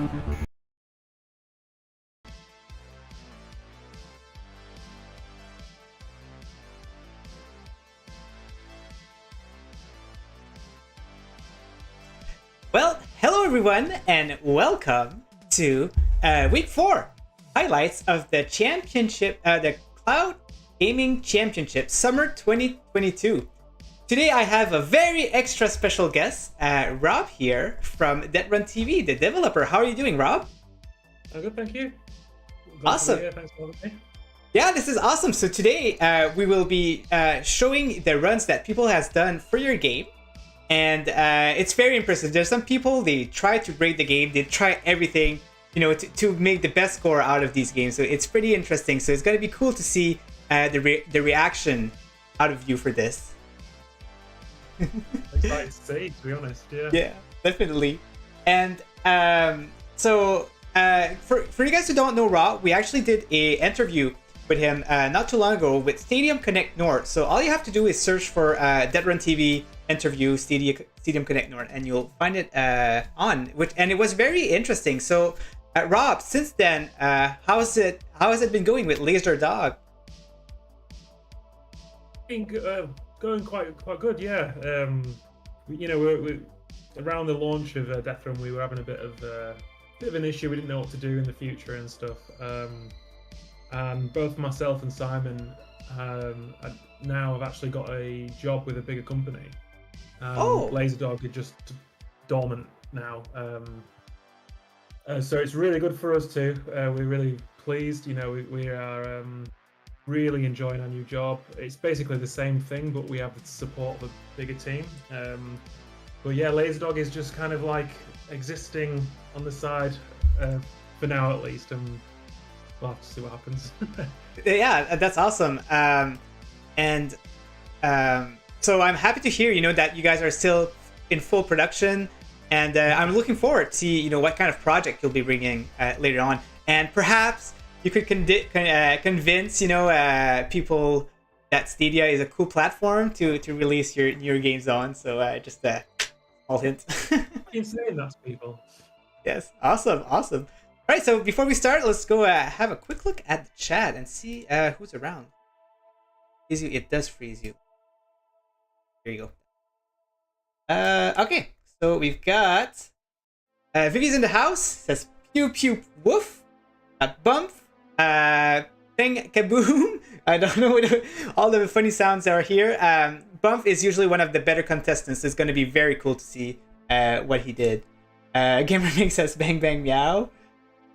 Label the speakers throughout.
Speaker 1: Well, hello everyone, and welcome to week 4 highlights of the championship, the Cloud Gaming Championship Summer 2022. Today I have a very extra special guest, Rob here from Deathrun TV, the developer. How are you doing, Rob?
Speaker 2: I'm good, thank you.
Speaker 1: Awesome.
Speaker 2: Thanks for having me.
Speaker 1: Yeah, this is awesome. So today we will be showing the runs that people has done for your game. And it's very impressive. There's some people, they try to break the game. They try everything, you know, to make the best score out of these games. So it's pretty interesting. So it's going to be cool to see the reaction out of you for this.
Speaker 2: Excited to see, to be honest.
Speaker 1: Yeah, definitely. And so for you guys who don't know Rob, we actually did a interview with him not too long ago with Stadium Connect North. So all you have to do is search for Deathrun TV interview Stadium Connect North, and you'll find it on. And it was very interesting. So, Rob, since then, how has it been going with Laser Dog?
Speaker 2: I think going quite good, yeah. You know, we're around the launch of Deathrun, we were having a bit of an issue. We didn't know what to do in the future and stuff. And both myself and Simon now have actually got a job with a bigger company. Laser Dog is just dormant now. So it's really good for us too. We're really pleased. You know, we are really enjoying our new job. It's basically the same thing, but we have the support of a bigger team. But yeah, Laser Dog is just kind of like existing on the side for now at least, and we'll have to see what happens.
Speaker 1: Yeah, that's awesome. So I'm happy to hear, you know, that you guys are still in full production, and I'm looking forward to see, you know, what kind of project you'll be bringing later on, and perhaps you could convince, you know, people that Stadia is a cool platform to release your games on. So just a small hint.
Speaker 2: You're saying that to people.
Speaker 1: Yes, awesome. All right, so before we start, let's go have a quick look at the chat and see who's around. It does freeze you. There you go. Okay, so we've got Vivi's in the house. Says pew pew woof. Bump. Bang kaboom. I don't know what all the funny sounds are here. Bump is usually one of the better contestants. It's going to be very cool to see what he did. Gamerming says bang bang meow.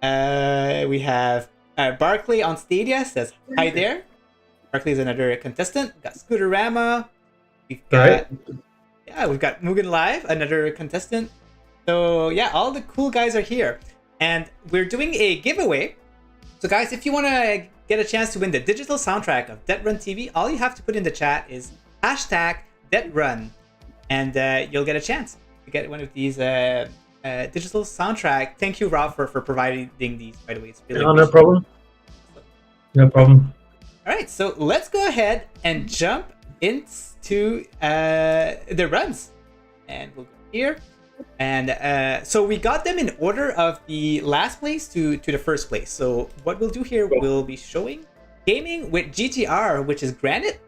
Speaker 1: We have Barkley on Stadia says hi there. Barkley is another contestant. We've got Scooterama. We've got Mugen Live, another contestant. So yeah, all the cool guys are here, and we're doing a giveaway. So guys, if you want to get a chance to win the digital soundtrack of Deathrun TV, all you have to put in the chat is #Deathrun, and you'll get a chance to get one of these digital soundtrack. Thank you, Rob, for providing these. By the way, it's really
Speaker 2: no problem. No problem.
Speaker 1: All right, so let's go ahead and jump into the runs, and we'll go here. And so we got them in order of the last place to the first place. So what we'll do here, we'll be showing gaming with GTR, which is Granite.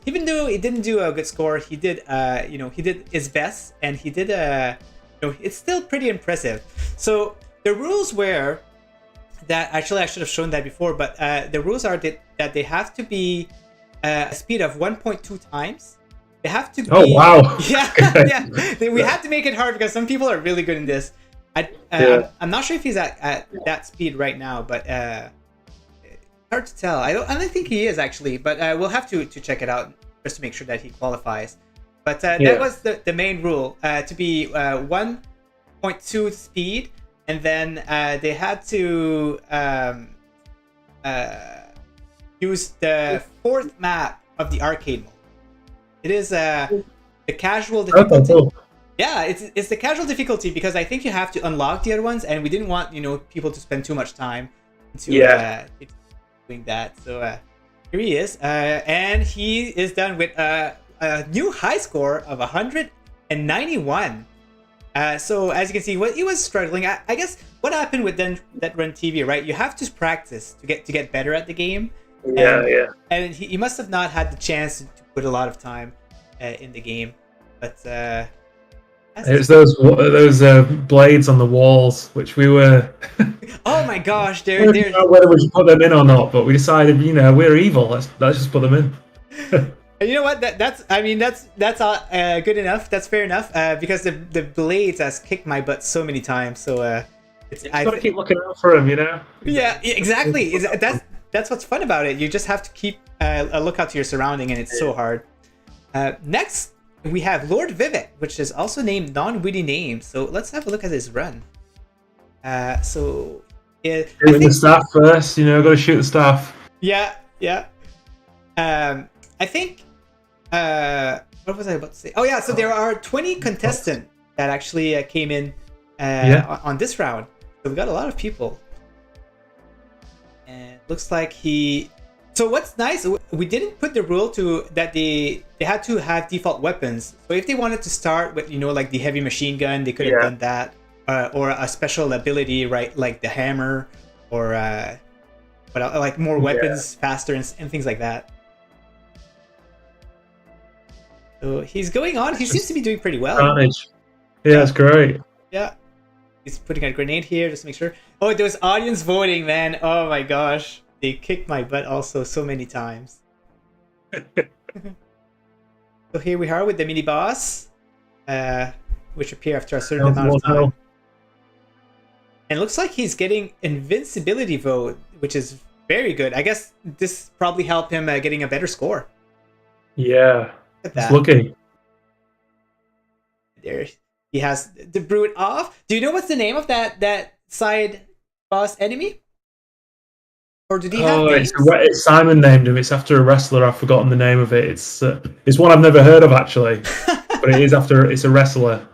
Speaker 1: Even though he didn't do a good score, he did you know, he did his best, and he did you know, it's still pretty impressive. So the rules were that, actually I should have shown that before, but the rules are that they have to be a speed of 1.2 times. They have to be...
Speaker 2: Oh, wow.
Speaker 1: Yeah, yeah. We have to make it hard because some people are really good in this. I'm not sure if he's at that speed right now, but it's hard to tell. I don't think he is, actually, but we'll have to check it out just to make sure that he qualifies. But that was the main rule, to be 1.2 speed, and then they had to use the 4th map of the arcade mode. It is the casual difficulty.
Speaker 2: Oh, cool.
Speaker 1: Yeah, it's the casual difficulty because I think you have to unlock the other ones, and we didn't want, you know, people to spend too much time into doing that. So here he is, and he is done with a new high score of 191. So as you can see, he was struggling. I guess what happened with Deathrun TV, right? You have to practice to get better at the game.
Speaker 2: Yeah.
Speaker 1: And he must have not had the chance to put a lot of time in the game. But
Speaker 2: it's those blades on the walls, which we were.
Speaker 1: Oh my gosh,
Speaker 2: we didn't know whether we should put them in or not, but we decided, we're evil. Let's just put them in.
Speaker 1: You know what? That's good enough. That's fair enough. Because the blades has kicked my butt so many times. So
Speaker 2: I gotta keep looking out for them,
Speaker 1: Yeah, exactly. That's what's fun about it. You just have to keep a lookout to your surrounding, and it's so hard. Next, we have Lord Vivek, which is also named non-witty name. So let's have a look at his run.
Speaker 2: Shooting the staff first, got to shoot the staff.
Speaker 1: Yeah. I think. What was I about to say? Oh yeah, so there are 20 contestants that actually came in on this round. So we got a lot of people. And looks like So what's nice, we didn't put the rule that they had to have default weapons. So if they wanted to start with, like the heavy machine gun, they could have done that. Or a special ability, right? Like the hammer, or like more weapons faster and things like that. So he's going on. He seems to be doing pretty well.
Speaker 2: Carnage. Yeah, that's great.
Speaker 1: Yeah. He's putting a grenade here just to make sure. Oh, those audience voting, man. Oh my gosh. They kicked my butt also so many times. So here we are with the mini boss, which appear after a certain amount of time. And it looks like he's getting invincibility vote, which is very good. I guess this probably helped him getting a better score.
Speaker 2: Yeah. It's looking.
Speaker 1: There, he has the brute off. Do you know what's the name of that side boss enemy? Or did he have names?
Speaker 2: It's Simon named him. It's after a wrestler. I've forgotten the name of it. It's one I've never heard of actually, but it's a wrestler.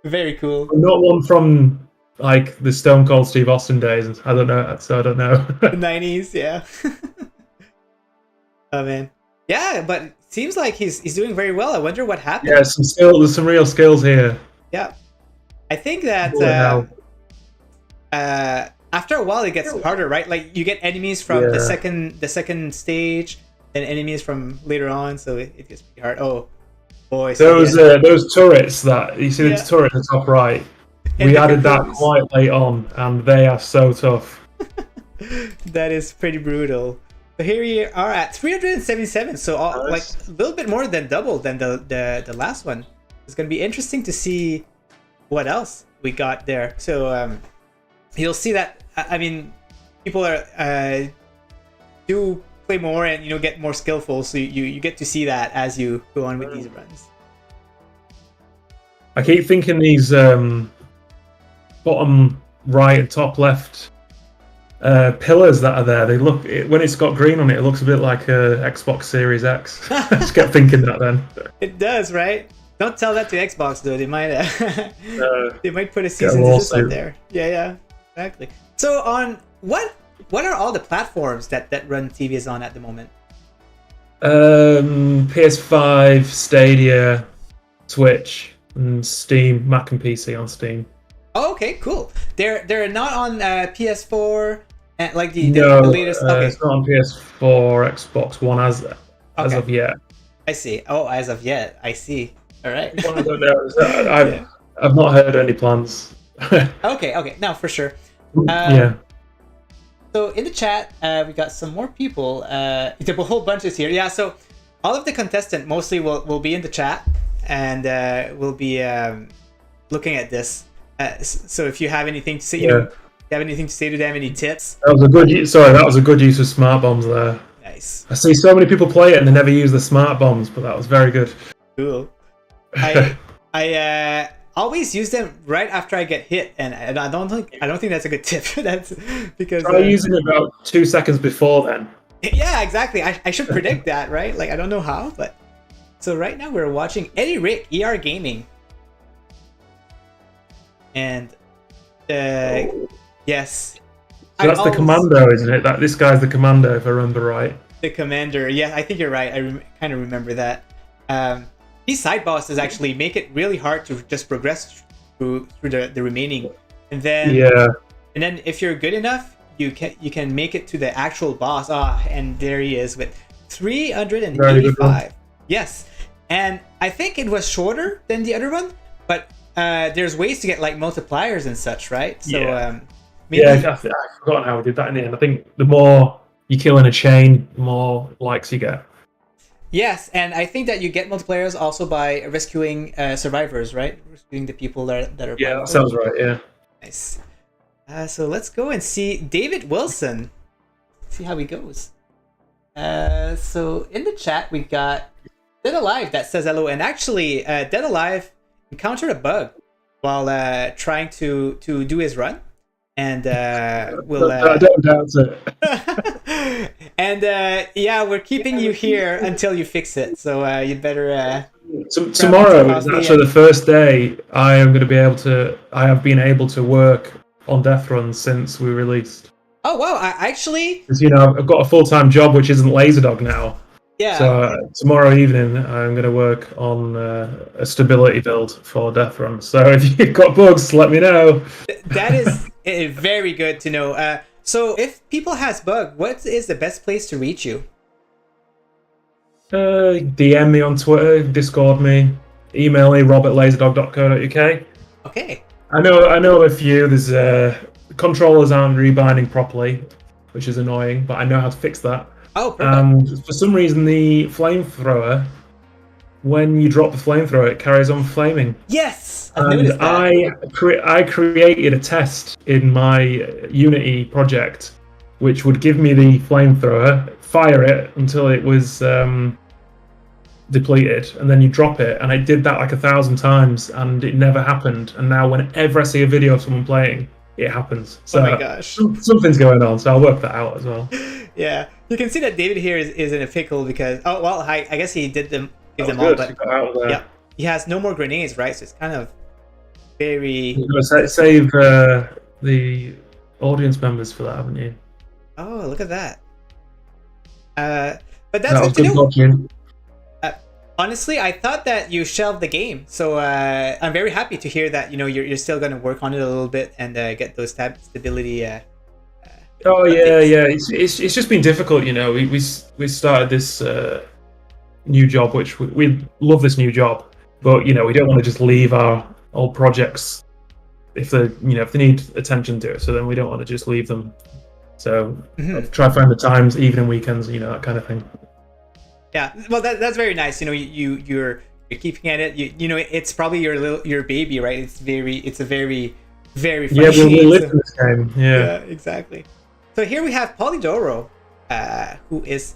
Speaker 1: Very cool.
Speaker 2: Not one from like the Stone Cold Steve Austin days. I don't know. So I don't know.
Speaker 1: The 90s, yeah. Oh man, yeah, but seems like he's doing very well. I wonder what happened.
Speaker 2: Yeah, there's some real skills here.
Speaker 1: Yeah, I think that after a while it gets harder, right? Like you get enemies from the second stage, and enemies from later on, so it gets pretty hard. Oh boy,
Speaker 2: those turrets that you see, the turret at the top right. We added that quite late on, and they are so tough.
Speaker 1: That is pretty brutal. So here we are at 377, so like a little bit more than double than the last one. It's going to be interesting to see what else we got there. So you'll see that, I mean, people are do play more and get more skillful, so you get to see that as you go on with these runs.
Speaker 2: I keep thinking these bottom right and top left pillars that are there, they look, when it's got green on it, it looks a bit like a Xbox Series X. I just kept thinking that then.
Speaker 1: It does, right? Don't tell that to Xbox though. They might they might put a cease and desist out there. Yeah, exactly. So on what are all the platforms that Deathrun TV is on at the moment?
Speaker 2: PS5, Stadia, Switch, and Steam, Mac and PC on Steam.
Speaker 1: Oh, okay, cool. They're not on PS4 and like the latest. Okay,
Speaker 2: it's not on PS4, Xbox One as of yet.
Speaker 1: I see. Oh, as of yet, I see. All right.
Speaker 2: I don't know. I've not heard any plans.
Speaker 1: Okay. No, for sure.
Speaker 2: Yeah.
Speaker 1: So in the chat, we got some more people. A whole bunch is here. Yeah. So all of the contestants mostly will be in the chat, and we'll be looking at this. So if you have anything to say, you have anything to say to them, any tips?
Speaker 2: That was a good use of smart bombs there.
Speaker 1: Nice.
Speaker 2: I see so many people play it and they never use the smart bombs, but that was very good.
Speaker 1: Cool. I always use them right after I get hit, and I don't think that's a good tip. That's because
Speaker 2: try using it about 2 seconds before then.
Speaker 1: Yeah, exactly. I should predict that, right? Like I don't know how, but so right now we're watching Eddie Rick ER Gaming. And yes,
Speaker 2: so that's the commando, isn't it? This guy's the commando, if I remember right.
Speaker 1: The commander, yeah, I think you're right. I kind of remember that. These side bosses actually make it really hard to just progress through the remaining, and then if you're good enough, you can make it to the actual boss. And there he is with 385. Yes, and I think it was shorter than the other one, but there's ways to get like multipliers and such, right? So maybe...
Speaker 2: I've forgotten how we did that in the end. I think the more you kill in a chain, the more likes you get.
Speaker 1: Yes, and I think that you get multipliers also by rescuing survivors, right? Rescuing the people that are...
Speaker 2: Yeah, that sounds right, yeah.
Speaker 1: Nice. So let's go and see David Wilson. See how he goes. So in the chat, we got Dead Alive that says hello. And actually, Dead Alive encountered a bug while trying to do his run. And
Speaker 2: I don't doubt it.
Speaker 1: And we're keeping you here until you fix it. So you'd better...
Speaker 2: tomorrow is actually the first day I have been able to work on Deathrun since we released.
Speaker 1: Oh wow! Because
Speaker 2: I've got a full-time job which isn't Laserdog now.
Speaker 1: Yeah.
Speaker 2: So tomorrow evening I'm going to work on a stability build for Deathrun. So if you've got bugs, let me know.
Speaker 1: That is very good to know. So if people has bug, what is the best place to reach you?
Speaker 2: DM me on Twitter, Discord me, email me rob@laserdog.co.uk.
Speaker 1: Okay.
Speaker 2: I know a few. There's controllers aren't rebinding properly, which is annoying, but I know how to fix that.
Speaker 1: Oh, perfect.
Speaker 2: And for some reason, the flamethrower, when you drop the flamethrower, it carries on flaming.
Speaker 1: Yes, I've noticed that.
Speaker 2: I created a test in my Unity project, which would give me the flamethrower, fire it until it was depleted, and then you drop it. And I did that like 1,000 times, and it never happened. And now whenever I see a video of someone playing, it happens. So
Speaker 1: oh my gosh,
Speaker 2: something's going on. So I'll work that out as well.
Speaker 1: Yeah, you can see that David here is in a pickle because I guess he did them. Give them all, but yeah, he has no more grenades, right? So it's kind of very...
Speaker 2: You've got to save the audience members for that, haven't you?
Speaker 1: Oh, look at that. But that's good to know. Honestly, I thought that you shelved the game, so I'm very happy to hear that you're still going to work on it a little bit and get those stability.
Speaker 2: It's just been difficult, We started this new job, which we love this new job, but we don't want to just leave our old projects if they need attention to it. So then we don't want to just leave them. So try to find the times, even in weekends, that kind of thing.
Speaker 1: Yeah, well, that's very nice. You're keeping at it. It's probably your baby, right? It's a very fun game.
Speaker 2: We live in this game. Yeah,
Speaker 1: exactly. So here we have Polydoro, who is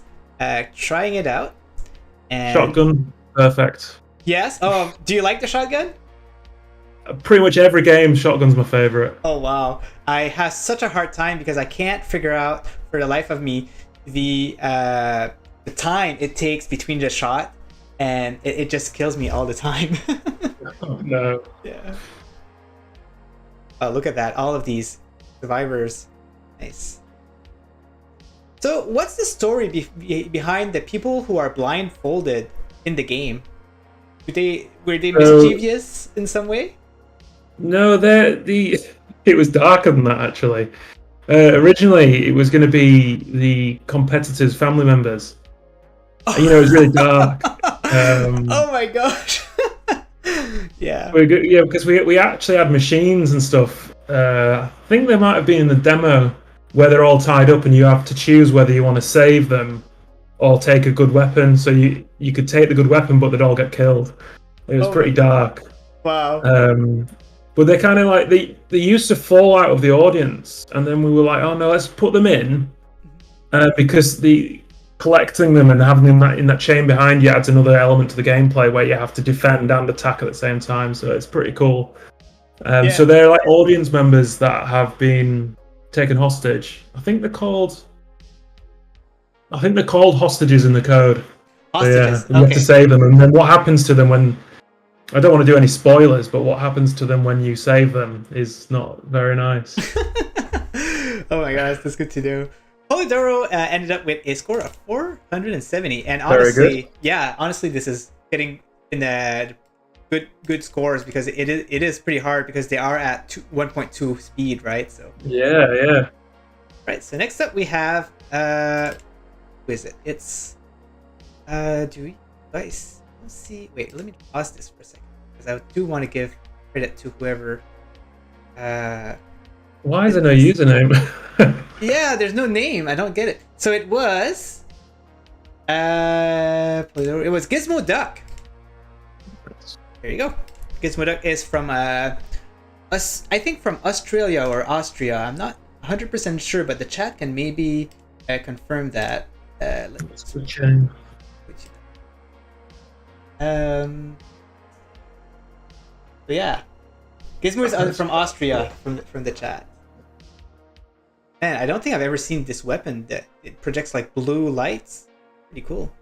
Speaker 1: trying it out. And...
Speaker 2: Shotgun, perfect.
Speaker 1: Yes. Oh, do you like the shotgun?
Speaker 2: Pretty much every game, shotgun's my favorite.
Speaker 1: Oh wow, I have such a hard time because I can't figure out for the life of me the time it takes between the shot, and it just kills me all the time.
Speaker 2: Oh no.
Speaker 1: Yeah. Oh, look at that! All of these survivors. Nice. So, what's the story behind the people who are blindfolded in the game? Were they mischievous in some way?
Speaker 2: No, it was darker than that actually. Originally, it was going to be the competitors' family members. It was really dark.
Speaker 1: Oh my gosh! Yeah.
Speaker 2: Because we actually had machines and stuff. I think they might have been in the demo where they're all tied up and you have to choose whether you want to save them or take a good weapon. So you could take the good weapon, but they'd all get killed. It was pretty dark.
Speaker 1: Wow.
Speaker 2: But they're kind of like they used to fall out of the audience, and then we were like, oh no, let's put them in, because collecting them and having them in that chain behind you adds another element to the gameplay where you have to defend and attack at the same time. So it's pretty cool. So they're like audience members that have been taken hostage. I think they're called hostages in the code.
Speaker 1: Hostages.
Speaker 2: So, you have to save them, and then what happens to them when... I don't want to do any spoilers, but what happens to them when you save them is not very nice.
Speaker 1: Oh my gosh, that's good to know. Polydoro ended up with a score of 470, and honestly, this is getting in the good scores, because it is pretty hard because they are at 1.2 speed, right? So
Speaker 2: Yeah.
Speaker 1: right. So next up we have who is it? It's do we guys? Let's see. Wait, let me pause this for a second because I do want to give credit to whoever.
Speaker 2: Why is there no username?
Speaker 1: Yeah, there's no name. I don't get it. So it was Gizmo Duck. There you go. Gizmo Duck is from I think from Australia or Austria. I'm not 100% sure, but the chat can maybe confirm that.
Speaker 2: That's a shame.
Speaker 1: So yeah, Gizmo is from Austria from the chat. Man, I don't think I've ever seen this weapon that it projects like blue lights. Pretty cool.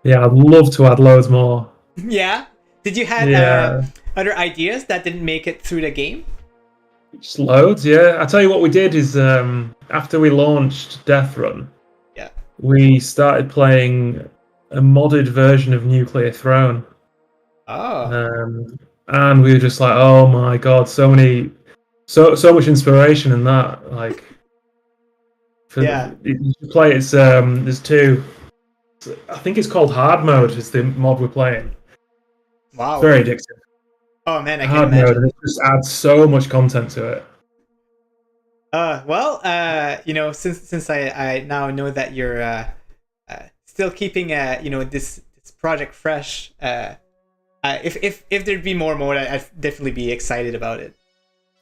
Speaker 2: Yeah, I'd love to add loads more.
Speaker 1: Yeah. Did you have other ideas that didn't make it through the game?
Speaker 2: Just loads, yeah. I tell you what we did is after we launched Deathrun, we started playing a modded version of Nuclear Throne.
Speaker 1: Oh.
Speaker 2: And we were just like, oh my god, so much inspiration in that. Like, you play it's there's two. I think it's called hard mode. Is the mod we're playing.
Speaker 1: Wow.
Speaker 2: Very addictive.
Speaker 1: Oh man, I can
Speaker 2: hard
Speaker 1: imagine.
Speaker 2: mode, and it just adds so much content to it.
Speaker 1: Since I now know that you're still keeping this project fresh, if there'd be more mode, I'd definitely be excited about it.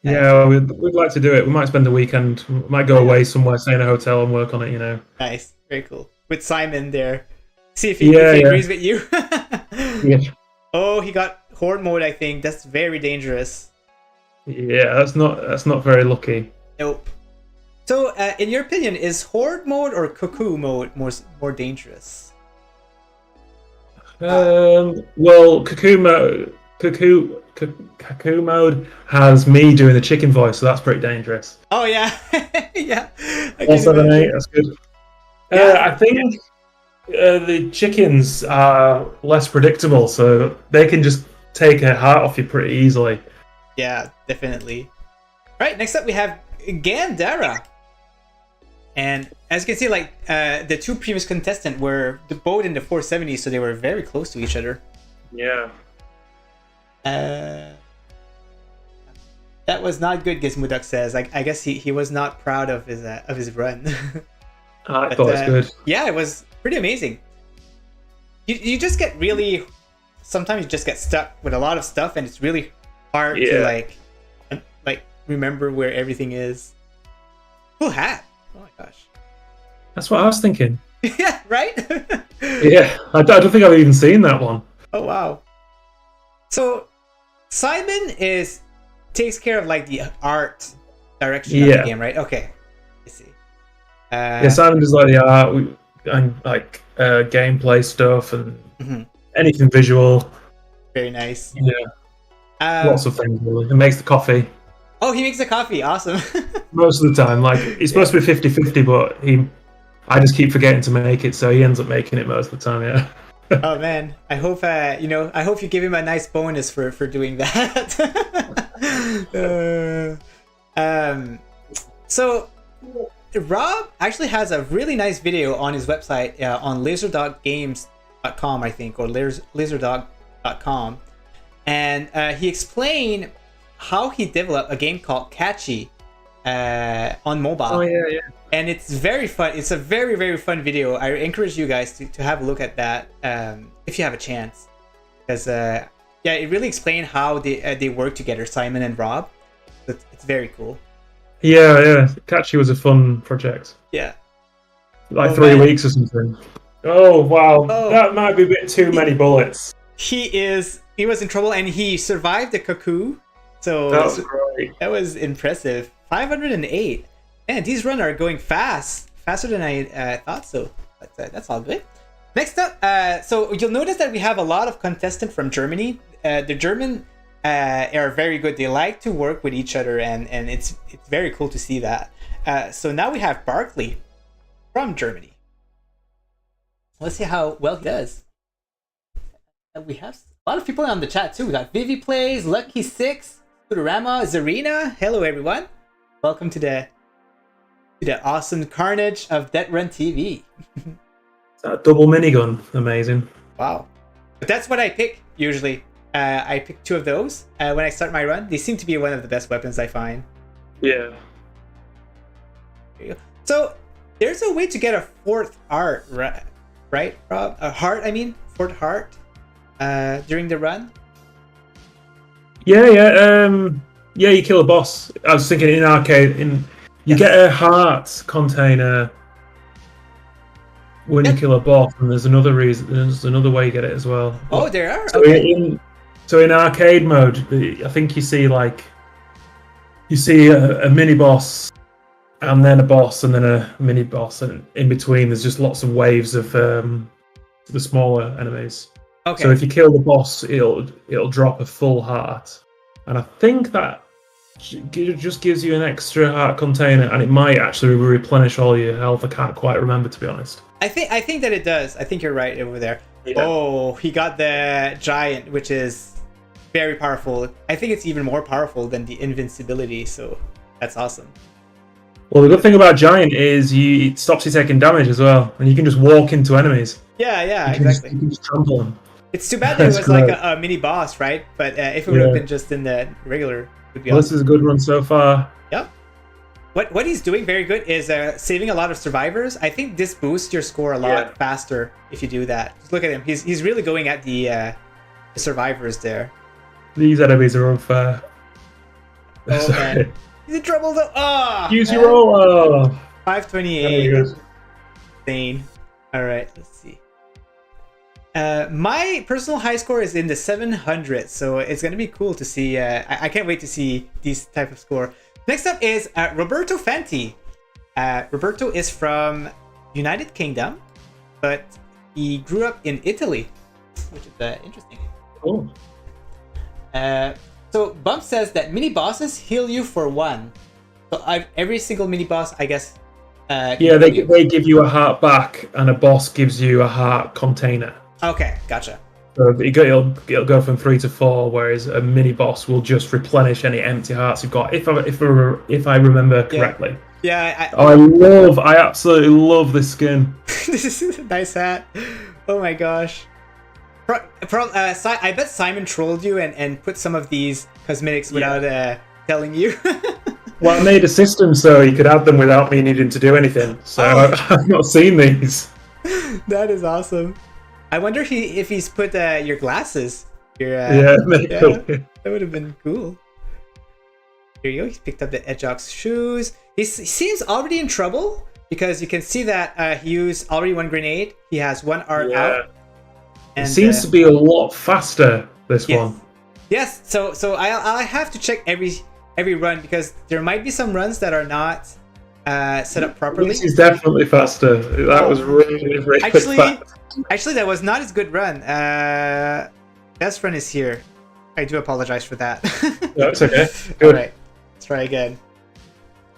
Speaker 2: Yeah, we'd like to do it. We might spend the weekend. We might go away somewhere, stay in a hotel, and work on it.
Speaker 1: Nice, very cool. With Simon there, see if he agrees with you.
Speaker 2: Yeah.
Speaker 1: Oh, he got horde mode. I think that's very dangerous.
Speaker 2: Yeah, that's not very lucky.
Speaker 1: Nope. So, in your opinion, is horde mode or cuckoo mode more dangerous?
Speaker 2: Well, cuckoo mode has me doing the chicken voice, so that's pretty dangerous.
Speaker 1: Oh yeah, yeah.
Speaker 2: 478, that's good. I think the chickens are less predictable, so they can just take a heart off you pretty easily.
Speaker 1: Yeah, definitely. Right, next up we have Gandara. And as you can see, like the two previous contestants were both in the 470, so they were very close to each other.
Speaker 2: Yeah.
Speaker 1: That was not good, Gizmo says. I guess he was not proud of his run.
Speaker 2: I thought it was good.
Speaker 1: Yeah, it was pretty amazing. You just get really... Sometimes you just get stuck with a lot of stuff, and it's really hard to like remember where everything is. Cool hat. Oh my gosh.
Speaker 2: That's what I was thinking.
Speaker 1: Yeah, right?
Speaker 2: Yeah, I don't think I've even seen that one.
Speaker 1: Oh, wow. So, Simon takes care of like the art direction of the game, right? Okay. I see.
Speaker 2: Simon does like the art and like gameplay stuff and anything visual.
Speaker 1: Very nice.
Speaker 2: Yeah. Lots of things, really. He makes the coffee.
Speaker 1: Oh, he makes the coffee. Awesome.
Speaker 2: Most of the time. Like, it's supposed to be 50-50, but I just keep forgetting to make it, so he ends up making it most of the time, yeah.
Speaker 1: Oh, man. I hope, I hope you give him a nice bonus for doing that. So, Rob actually has a really nice video on his website on laserdoggames.com, I think, or laserdog.com. And he explained how he developed a game called Catchy on mobile.
Speaker 2: Oh, yeah.
Speaker 1: And it's very fun. It's a very, very fun video. I encourage you guys to have a look at that if you have a chance. Because, it really explained how they work together, Simon and Rob. It's very cool.
Speaker 2: Yeah. Catchy was a fun project.
Speaker 1: Yeah.
Speaker 2: Like 3 weeks or something. Oh, wow. Oh. That might be a bit too many bullets.
Speaker 1: He was in trouble, and he survived the cuckoo. So
Speaker 2: that was great.
Speaker 1: That was impressive. 508. Man, these runs are going faster than I thought so. But that's all good. Next up, so you'll notice that we have a lot of contestants from Germany. The German are very good. They like to work with each other, and it's very cool to see that. So now we have Barkley from Germany. Let's see how well he does. We have A lot of people on the chat too. We got Vivi Plays, Lucky Six, Futurama, Zarina. Hello everyone. Welcome to the awesome carnage of Deathrun TV.
Speaker 2: That double minigun, amazing.
Speaker 1: Wow. But that's what I pick usually. I pick 2 of those when I start my run. They seem to be one of the best weapons I find.
Speaker 2: Yeah.
Speaker 1: There you go. So there's a way to get a 4th art, right, Rob? A heart, I mean, 4th heart during the run.
Speaker 2: Yeah. Yeah, you kill a boss. I was thinking in arcade, you get a heart container when you kill a boss, and there's another reason. There's another way you get it as well.
Speaker 1: Oh, there are.
Speaker 2: So
Speaker 1: Okay.
Speaker 2: So in arcade mode, I think you see a mini boss, and then a boss, and then a mini boss, and in between there's just lots of waves of the smaller enemies.
Speaker 1: Okay.
Speaker 2: So if you kill the boss, it'll drop a full heart, and I think that it just gives you an extra heart container, and it might actually replenish all your health. I can't quite remember, to be honest.
Speaker 1: I think that it does. I think you're right over there.
Speaker 2: Yeah.
Speaker 1: Oh, he got the giant, which is very powerful. I think it's even more powerful than the invincibility, so that's awesome.
Speaker 2: Well, the good thing about giant is it stops you taking damage as well, and you can just walk into enemies.
Speaker 1: Yeah,
Speaker 2: You
Speaker 1: exactly.
Speaker 2: can just trample them.
Speaker 1: It's too bad that it
Speaker 2: That's
Speaker 1: was like
Speaker 2: great.
Speaker 1: a mini boss, right? But if it would have
Speaker 2: Yeah.
Speaker 1: been just in the regular, it would be
Speaker 2: Well,
Speaker 1: awesome.
Speaker 2: this is a good run so far.
Speaker 1: Yep. What he's doing very good is saving a lot of survivors. I think this boosts your score a lot faster if you do that. Just look at him. He's really going at the survivors there.
Speaker 2: These enemies are unfair.
Speaker 1: Oh man, he's in trouble though. Oh,
Speaker 2: Use your roll. Oh.
Speaker 1: 528.
Speaker 2: Very good.
Speaker 1: Insane. All right, let's see. My personal high score is in the 700, so it's gonna be cool to see. I can't wait to see these type of score. Next up is Roberto Fanti. Roberto is from United Kingdom, but he grew up in Italy, which is interesting.
Speaker 2: Cool.
Speaker 1: So Bump says that mini bosses heal you for 1. So every single mini boss, I guess.
Speaker 2: Yeah, they give you a heart back, and a boss gives you a heart container.
Speaker 1: Okay, gotcha.
Speaker 2: So it'll go from 3 to 4, whereas a mini boss will just replenish any empty hearts you've got. If I remember correctly.
Speaker 1: Yeah.
Speaker 2: I absolutely love this skin.
Speaker 1: This is a nice hat. Oh my gosh. I bet Simon trolled you and put some of these cosmetics without telling you.
Speaker 2: Well, I made a system so you could add them without me needing to do anything. So I've not seen these.
Speaker 1: That is awesome. I wonder if he's put your glasses.
Speaker 2: Maybe.
Speaker 1: That would have been cool. Here you go. He's picked up the Edgeox shoes. He seems already in trouble because you can see that he used already 1 grenade. He has 1 art out.
Speaker 2: And, it seems to be a lot faster, this one.
Speaker 1: Yes, so I'll have to check every run because there might be some runs that are not set up properly.
Speaker 2: This is definitely faster. That was really fast.
Speaker 1: Actually, that was not as good run. Best run is here. I do apologize for that.
Speaker 2: That's okay. Good.
Speaker 1: All right, let's try again.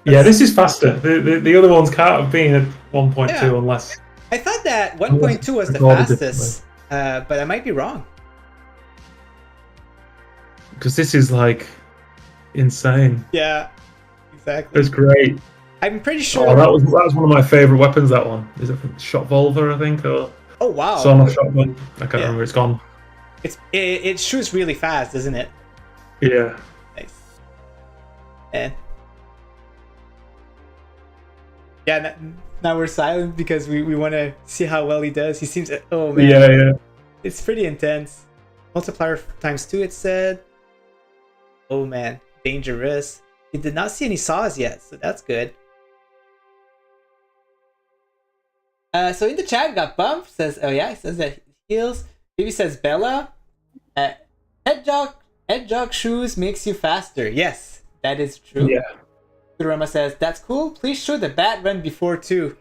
Speaker 2: Yeah, this is faster. The other ones can't have been at 1.2 unless...
Speaker 1: I thought that 1.2 was the fastest, but I might be wrong.
Speaker 2: Because this is like insane.
Speaker 1: Yeah, exactly.
Speaker 2: It's great.
Speaker 1: I'm pretty sure.
Speaker 2: Oh, that was one of my favorite weapons. That one is it from Shot Volver, I think, or
Speaker 1: oh wow,
Speaker 2: Sonar Shotgun. I can't remember. It's gone.
Speaker 1: It shoots really fast, doesn't it?
Speaker 2: Yeah.
Speaker 1: Nice. And yeah, now we're silent because we want to see how well he does. He seems. Oh man.
Speaker 2: Yeah.
Speaker 1: It's pretty intense. Multiplier ×2. It said. Oh man, dangerous. He did not see any saws yet, so that's good. So in the chat, we got Bump says, oh yeah, he says that he heals. Baby says Bella. Head shoes makes you faster. Yes, that is true.
Speaker 2: Yeah.
Speaker 1: Scooterama says, that's cool. Please show the bat run before too.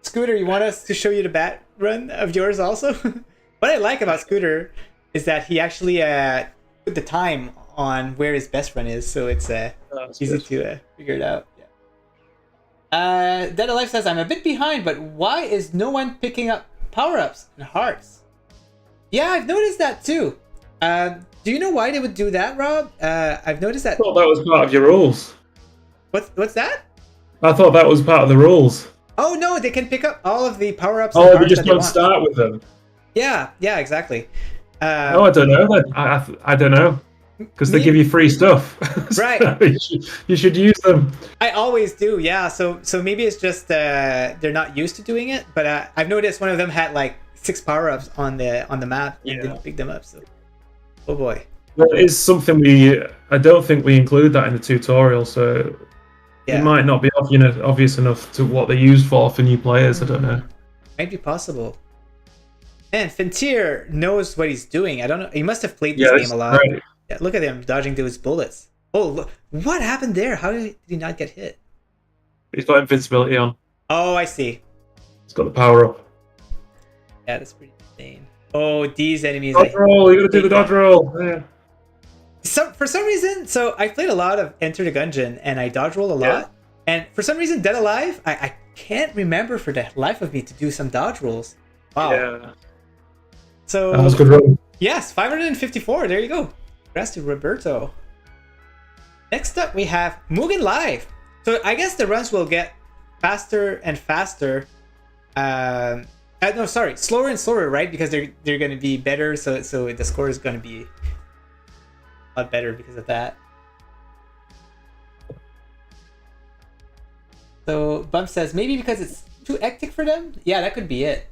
Speaker 1: Scooter, you want us to show you the bat run of yours also? What I like about Scooter is that he actually put the time on where his best run is, so it's easy to figure it out. Dead Alive says, I'm a bit behind, but why is no one picking up power-ups and hearts? Yeah, I've noticed that too. Do you know why they would do that, Rob? I've noticed that.
Speaker 2: I thought that was part of your rules.
Speaker 1: What's that?
Speaker 2: I thought that was part of the rules.
Speaker 1: Oh no, they can pick up all of the power-ups.
Speaker 2: Oh, they just don't start with them.
Speaker 1: Yeah, exactly.
Speaker 2: I don't know then. I don't know. Because they give you free stuff.
Speaker 1: Right.
Speaker 2: So you should use them.
Speaker 1: I always do, yeah. So maybe it's just they're not used to doing it, but I've noticed one of them had like 6 power-ups on the map and didn't pick them up. So, oh boy.
Speaker 2: Well, it is something I don't think we include that in the tutorial, so it might not be obvious enough to what they're used for new players. I don't know.
Speaker 1: Might be possible. Man, Fentir knows what he's doing. I don't know. He must have played this game a lot.
Speaker 2: Right.
Speaker 1: Yeah, look at him dodging those bullets. Oh, look. What happened there? How did he not get hit?
Speaker 2: He's got invincibility on.
Speaker 1: Oh, I see.
Speaker 2: He's got the power up.
Speaker 1: Yeah, that's pretty insane. Oh, these enemies.
Speaker 2: Dodge roll. You gotta do the dodge roll. Yeah.
Speaker 1: For some reason, so I played a lot of Enter the Gungeon and I dodge roll a lot. And for some reason, Dead Alive, I can't remember for the life of me to do some dodge rolls. Wow.
Speaker 2: Yeah.
Speaker 1: So
Speaker 2: that was a good roll.
Speaker 1: Yes, 554. There you go. Congrats to Roberto. Next up, we have Mugen Live. So I guess the runs will get faster and faster. No, sorry, slower and slower, right? Because they're going to be better. So the score is going to be a lot better because of that. So Bump says maybe because it's too hectic for them. Yeah, that could be it.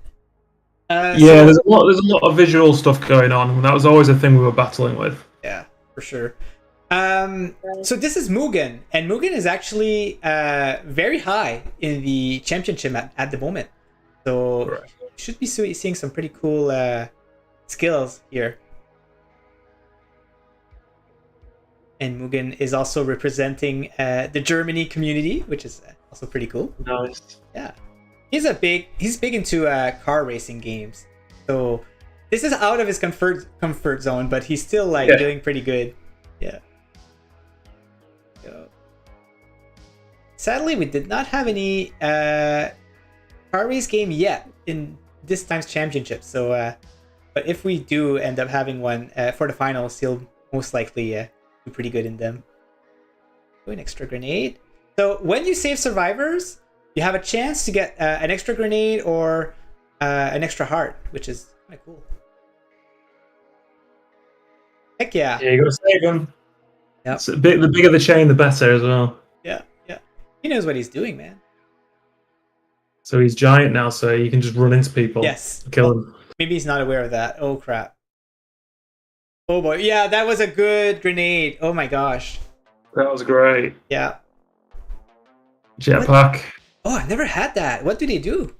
Speaker 2: There's a lot of visual stuff going on, and that was always a thing we were battling with.
Speaker 1: Yeah, for sure. So this is Mugen, and Mugen is actually very high in the championship at the moment. So you should be seeing some pretty cool skills here. And Mugen is also representing the Germany community, which is also pretty cool.
Speaker 2: Nice.
Speaker 1: Yeah. He's big into car racing games. So this is out of his comfort zone, but he's still doing pretty good. Yeah. So, sadly, we did not have any car race game yet in this time's championship. So, but if we do end up having one for the finals, he'll most likely do pretty good in them. Oh, an extra grenade. So when you save survivors, you have a chance to get an extra grenade or an extra heart, which is kind of cool. Heck yeah.
Speaker 2: Yeah, you gotta save them.
Speaker 1: Yep.
Speaker 2: So the bigger the chain, the better as well.
Speaker 1: Yeah. He knows what he's doing, man.
Speaker 2: So he's giant now, so you can just run into people.
Speaker 1: Yes.
Speaker 2: Kill them.
Speaker 1: Maybe he's not aware of that. Oh, crap. Oh, boy. Yeah, that was a good grenade. Oh, my gosh.
Speaker 2: That was great.
Speaker 1: Yeah.
Speaker 2: Jetpack.
Speaker 1: Oh, I've never had that. What do they do?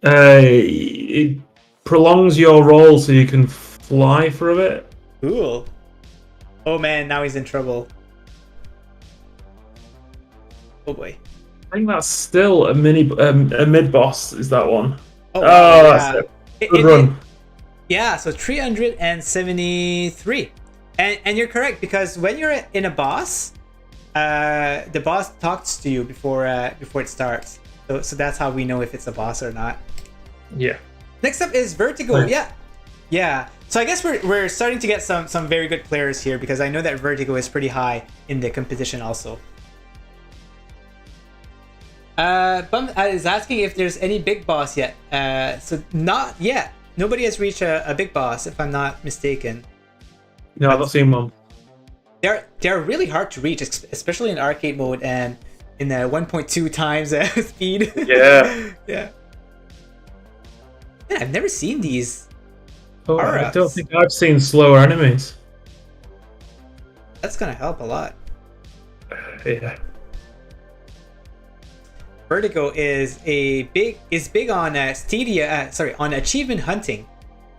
Speaker 2: It prolongs your roll so you can fly for a bit.
Speaker 1: Cool. Oh, man. Now he's in trouble. Oh, boy.
Speaker 2: I think that's still a mid boss. Is that one?
Speaker 1: Oh, yeah.
Speaker 2: That's it. Good run.
Speaker 1: Yeah, so 373. And you're correct, because when you're in a boss, the boss talks to you before it starts. So that's how we know if it's a boss or not.
Speaker 2: Yeah.
Speaker 1: Next up is Vertigo. Yeah. So I guess we're starting to get some very good players here, because I know that Vertigo is pretty high in the competition also. Bum is asking if there's any big boss yet. So not yet. Nobody has reached a big boss, if I'm not mistaken.
Speaker 2: No, I've not seen one.
Speaker 1: They're really hard to reach, especially in arcade mode and in the 1.2 times speed.
Speaker 2: Yeah.
Speaker 1: Yeah. Man, I've never seen these.
Speaker 2: Oh, I don't think I've seen slower enemies.
Speaker 1: That's gonna help a lot.
Speaker 2: Yeah.
Speaker 1: Vertigo is big on Stadia. On achievement hunting.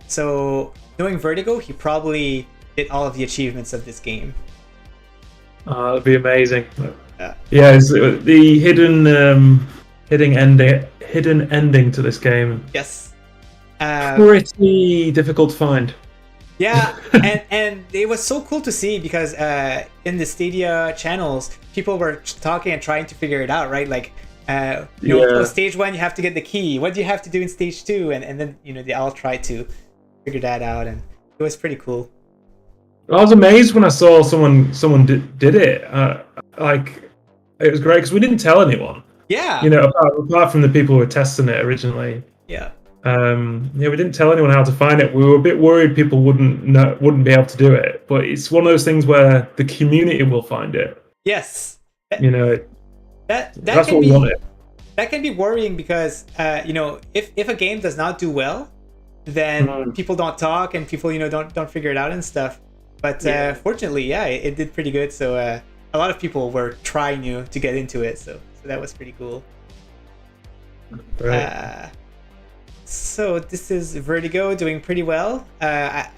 Speaker 1: So knowing Vertigo, he probably did all of the achievements of this game.
Speaker 2: That'd be amazing.
Speaker 1: Yeah,
Speaker 2: it's the hidden ending to this game.
Speaker 1: Yes.
Speaker 2: Pretty difficult to find.
Speaker 1: Yeah, and it was so cool to see, because in the Stadia channels, people were talking and trying to figure it out, right? Like, stage 1 you have to get the key. What do you have to do in stage 2? And then they all try to figure that out, and It was pretty cool.
Speaker 2: I was amazed when I saw someone did it. Like, it was great because we didn't tell anyone.
Speaker 1: Yeah.
Speaker 2: You know, apart from the people who were testing it originally.
Speaker 1: Yeah.
Speaker 2: Yeah, we didn't tell anyone how to find it. We were a bit worried people wouldn't be able to do it, but it's one of those things where the community will find it.
Speaker 1: Yes.
Speaker 2: You know,
Speaker 1: that's
Speaker 2: what we wanted.
Speaker 1: That can be worrying because you know, if a game does not do well, then people don't talk and people, you know, don't figure it out and stuff. But fortunately, yeah, it did pretty good. So a lot of people were trying to get into it. So that was pretty cool.
Speaker 2: Right.
Speaker 1: So this is Vertigo doing pretty well.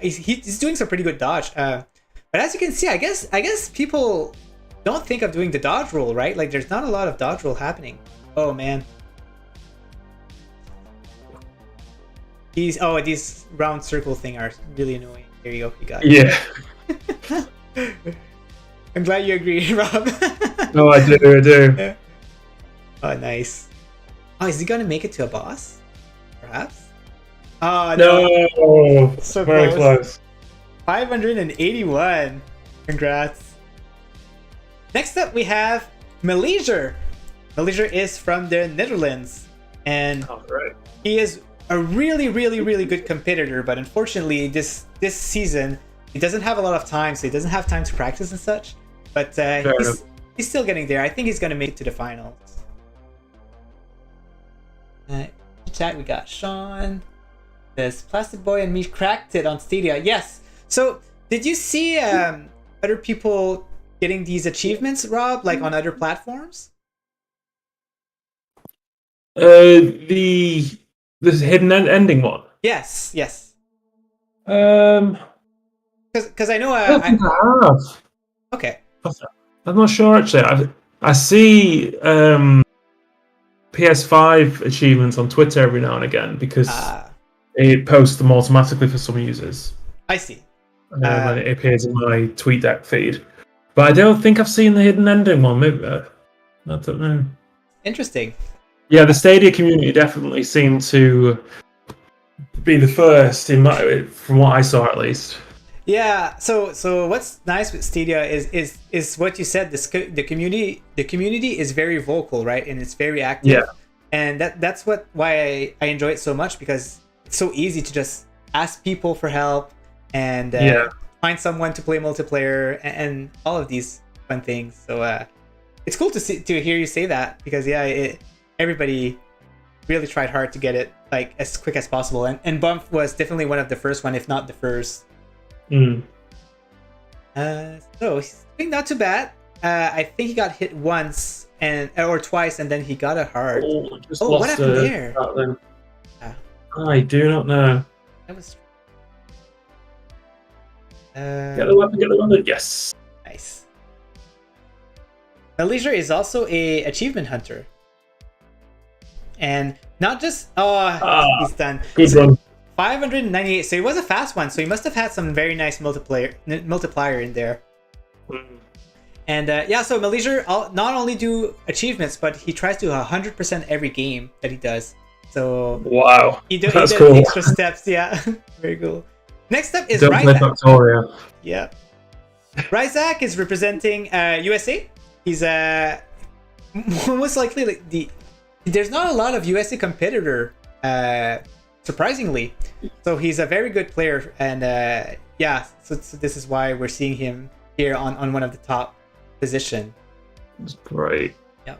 Speaker 1: He's doing some pretty good dodge. But as you can see, I guess people don't think of doing the dodge roll, right? Like there's not a lot of dodge roll happening. Oh man. These round circle thing are really annoying. There you go, you got it.
Speaker 2: Yeah.
Speaker 1: I'm glad you agree, Rob.
Speaker 2: No, I do.
Speaker 1: Yeah. Oh, nice. Oh, is he gonna make it to a boss? Perhaps? Oh,
Speaker 2: no.
Speaker 1: So
Speaker 2: very close.
Speaker 1: 581. Congrats. Next up, we have Malaysia. Malaysia is from the Netherlands, and he is a really good competitor. But unfortunately, this season he doesn't have a lot of time, so he doesn't have time to practice and such. But he's still getting there. I think he's gonna make it to the finals. Chat, we got Sean. This Plastic Boy and me cracked it on Stadia. Yes. So did you see other people getting these achievements, Rob, like on other platforms?
Speaker 2: This hidden ending one.
Speaker 1: Yes.
Speaker 2: Because
Speaker 1: I know
Speaker 2: I don't think I have.
Speaker 1: Okay.
Speaker 2: I'm not sure actually. I see PS5 achievements on Twitter every now and again because it posts them automatically for some users.
Speaker 1: I see.
Speaker 2: And it appears in my TweetDeck feed. But I don't think I've seen the hidden ending one. Maybe I don't know.
Speaker 1: Interesting.
Speaker 2: Yeah, the Stadia community definitely seemed to be the first from what I saw at least.
Speaker 1: Yeah. So what's nice with Stadia is what you said. The community is very vocal, right? And it's very active.
Speaker 2: Yeah.
Speaker 1: And that's why I enjoy it so much, because it's so easy to just ask people for help and find someone to play multiplayer and all of these fun things. So it's cool to hear you say that, because everybody really tried hard to get it like as quick as possible, and Bump was definitely one of the first one, if not the first. So he's doing not too bad. I think he got hit once or twice, and then he got a heart. What happened there?
Speaker 2: I do not know.
Speaker 1: That was
Speaker 2: get the weapon, yes.
Speaker 1: Nice. Malaysia is also a achievement hunter. And not just he's done.
Speaker 2: Good run.
Speaker 1: 598. So it was a fast one. So he must have had some very nice multiplier in there. And so Malaysia not only do achievements, but he tries to 100% every game that he does. So
Speaker 2: wow,
Speaker 1: he does
Speaker 2: cool.
Speaker 1: Extra steps. Yeah, very cool. Next up is
Speaker 2: Ryzak.
Speaker 1: Yeah, Ryzak is representing USA. He's most likely like there's not a lot of USA competitor, surprisingly. So he's a very good player, and so this is why we're seeing him here on one of the top position.
Speaker 2: That's great.
Speaker 1: Yeah.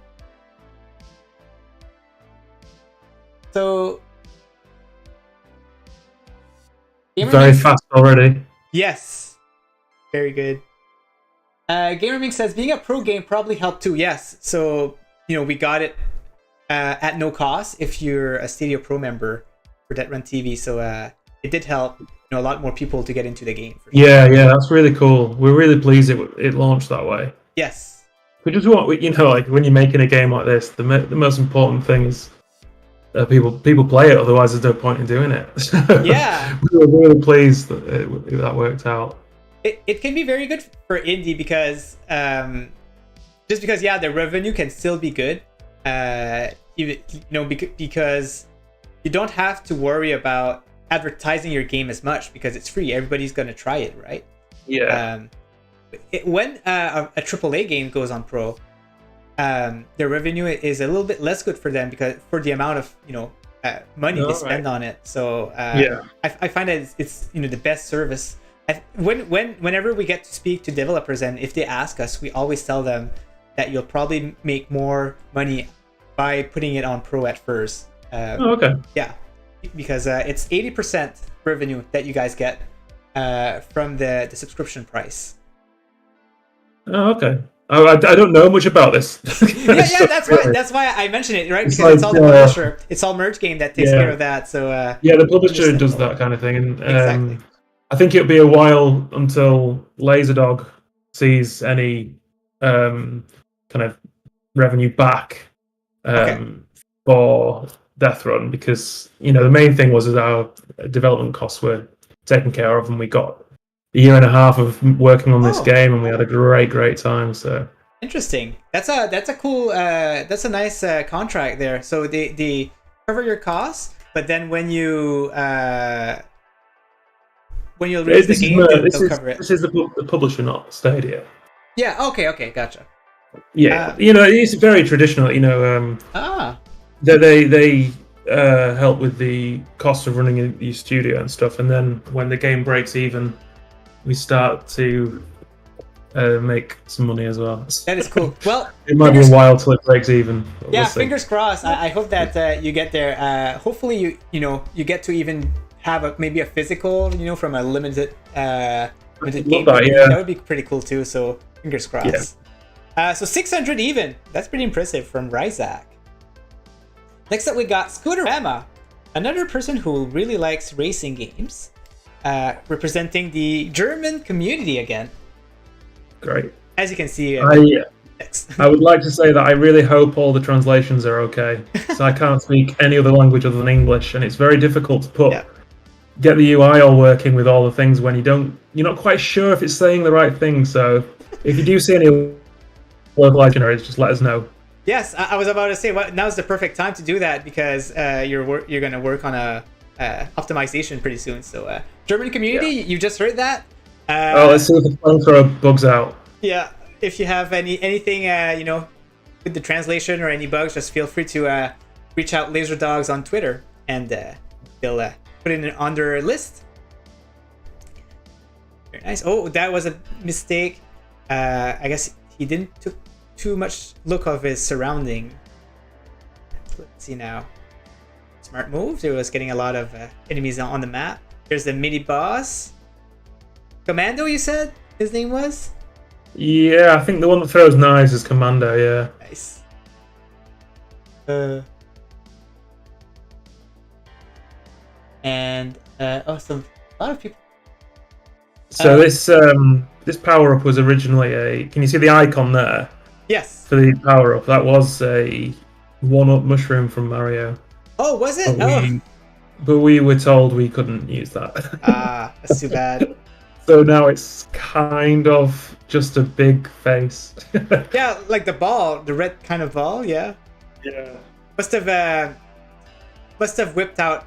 Speaker 1: So
Speaker 2: very fast already.
Speaker 1: Yes, very good. GamerMing says being a pro game probably helped too. Yes, so we got it at no cost if you're a Stadia Pro member for Deathrun TV. So it did help a lot more people to get into the game.
Speaker 2: Sure. Yeah, that's really cool. We're really pleased it launched that way.
Speaker 1: Yes.
Speaker 2: We just want, like when you're making a game like this, the most important thing is people play it. Otherwise, there's no point in doing it. So
Speaker 1: yeah.
Speaker 2: We were really pleased that worked out.
Speaker 1: It can be very good for indie because just because the revenue can still be good. Because you don't have to worry about advertising your game as much because it's free. Everybody's going to try it, right?
Speaker 2: Yeah.
Speaker 1: When a AAA game goes on Pro, their revenue is a little bit less good for them because for the amount of money they spend on it. So I find that it's the best service. Whenever we get to speak to developers, and if they ask us, we always tell them that you'll probably make more money by putting it on Pro at first.
Speaker 2: Okay.
Speaker 1: Yeah, because it's 80% revenue that you guys get from the subscription price.
Speaker 2: Oh, okay. I don't know much about this.
Speaker 1: yeah, that's why I mentioned it, right? Because it's all the publisher. It's all Merge Game that takes care of that. So
Speaker 2: the publisher does that kind of thing, and
Speaker 1: exactly.
Speaker 2: I think it'll be a while until Laserdog sees any kind of revenue back for Deathrun, because the main thing was that our development costs were taken care of, and we got a year and a half of working on this game, and we had a great time. So
Speaker 1: interesting. That's a cool. That's a nice contract there. So they cover your costs, but then when you release the game, they'll cover it.
Speaker 2: This is the publisher, not Stadia.
Speaker 1: Yeah. Okay. Gotcha.
Speaker 2: Yeah. It's very traditional. They help with the cost of running your studio and stuff, and then when the game breaks even, we start to make some money as well.
Speaker 1: That is cool. Well,
Speaker 2: it might be a while till it breaks even.
Speaker 1: Yeah, we'll fingers crossed. I hope that you get there. Hopefully, you get to even have maybe a physical, from a limited game. That would be pretty cool too. So fingers crossed. Yeah. So 600 even. That's pretty impressive from Ryzak. Next up, we got Scooterama, another person who really likes racing games. Representing the German community again.
Speaker 2: Great.
Speaker 1: As you can see,
Speaker 2: I would like to say that I really hope all the translations are okay. So I can't speak any other language other than English, and it's very difficult to get the UI all working with all the things when you're not quite sure if it's saying the right thing. So if you do see any localized errors, just let us know.
Speaker 1: Yes, I was about to say, now's the perfect time to do that, because you're going to work on a optimization pretty soon. So German community, you just heard that.
Speaker 2: Let's see if the flamethrower bugs out.
Speaker 1: Yeah, if you have anything with the translation or any bugs, just feel free to reach out Laserdogs on Twitter, and they'll put it on their list. Very nice. Oh, that was a mistake. I guess he didn't took too much look of his surrounding. Let's see now. Smart move. There was getting a lot of enemies on the map. There's the mini boss. Commando, you said his name was?
Speaker 2: Yeah, I think the one that throws knives is Commando, yeah.
Speaker 1: Nice. And a lot of people.
Speaker 2: So this power up was originally can you see the icon there?
Speaker 1: Yes.
Speaker 2: For the power up, that was a 1-up mushroom from Mario.
Speaker 1: Oh, was it?
Speaker 2: But we were told we couldn't use that.
Speaker 1: That's too bad.
Speaker 2: So now it's kind of just a big face.
Speaker 1: Yeah, like the ball, the red kind of ball. Yeah.
Speaker 2: Yeah.
Speaker 1: Must have whipped out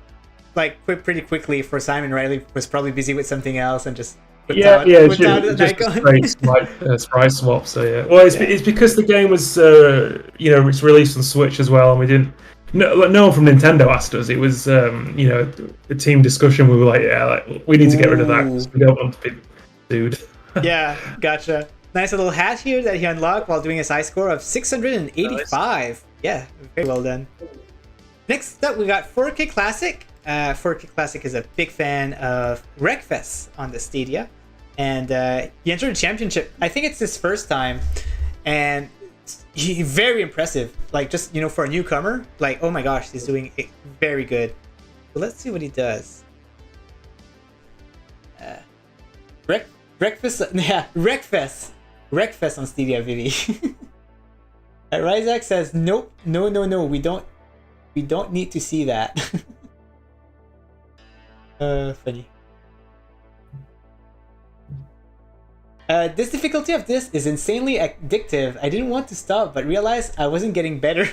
Speaker 1: pretty quickly for Simon. Riley was probably busy with something else and just whipped out an icon.
Speaker 2: Sprite swap. So yeah. Well, it's because the game was it's released on Switch as well, and we didn't. No one from Nintendo asked us. It was a team discussion. We were like, we need to get rid of that because we don't want to be sued.
Speaker 1: Yeah, gotcha. Nice little hat here that he unlocked while doing his high score of 685. Nice. Yeah, very well done. Next up, we got 4K Classic. 4K Classic is a big fan of Wreckfest on the Stadia, and he entered the championship. I think it's his first time, and he's very impressive. Just for a newcomer, oh my gosh, he's doing it very good. So let's see what he does. Wreckfest, yeah, Wreckfest on Stadia, Vivi. Ryzak says, nope, no, we don't need to see that. Funny. This difficulty of this is insanely addictive. I didn't want to stop, but realized I wasn't getting better.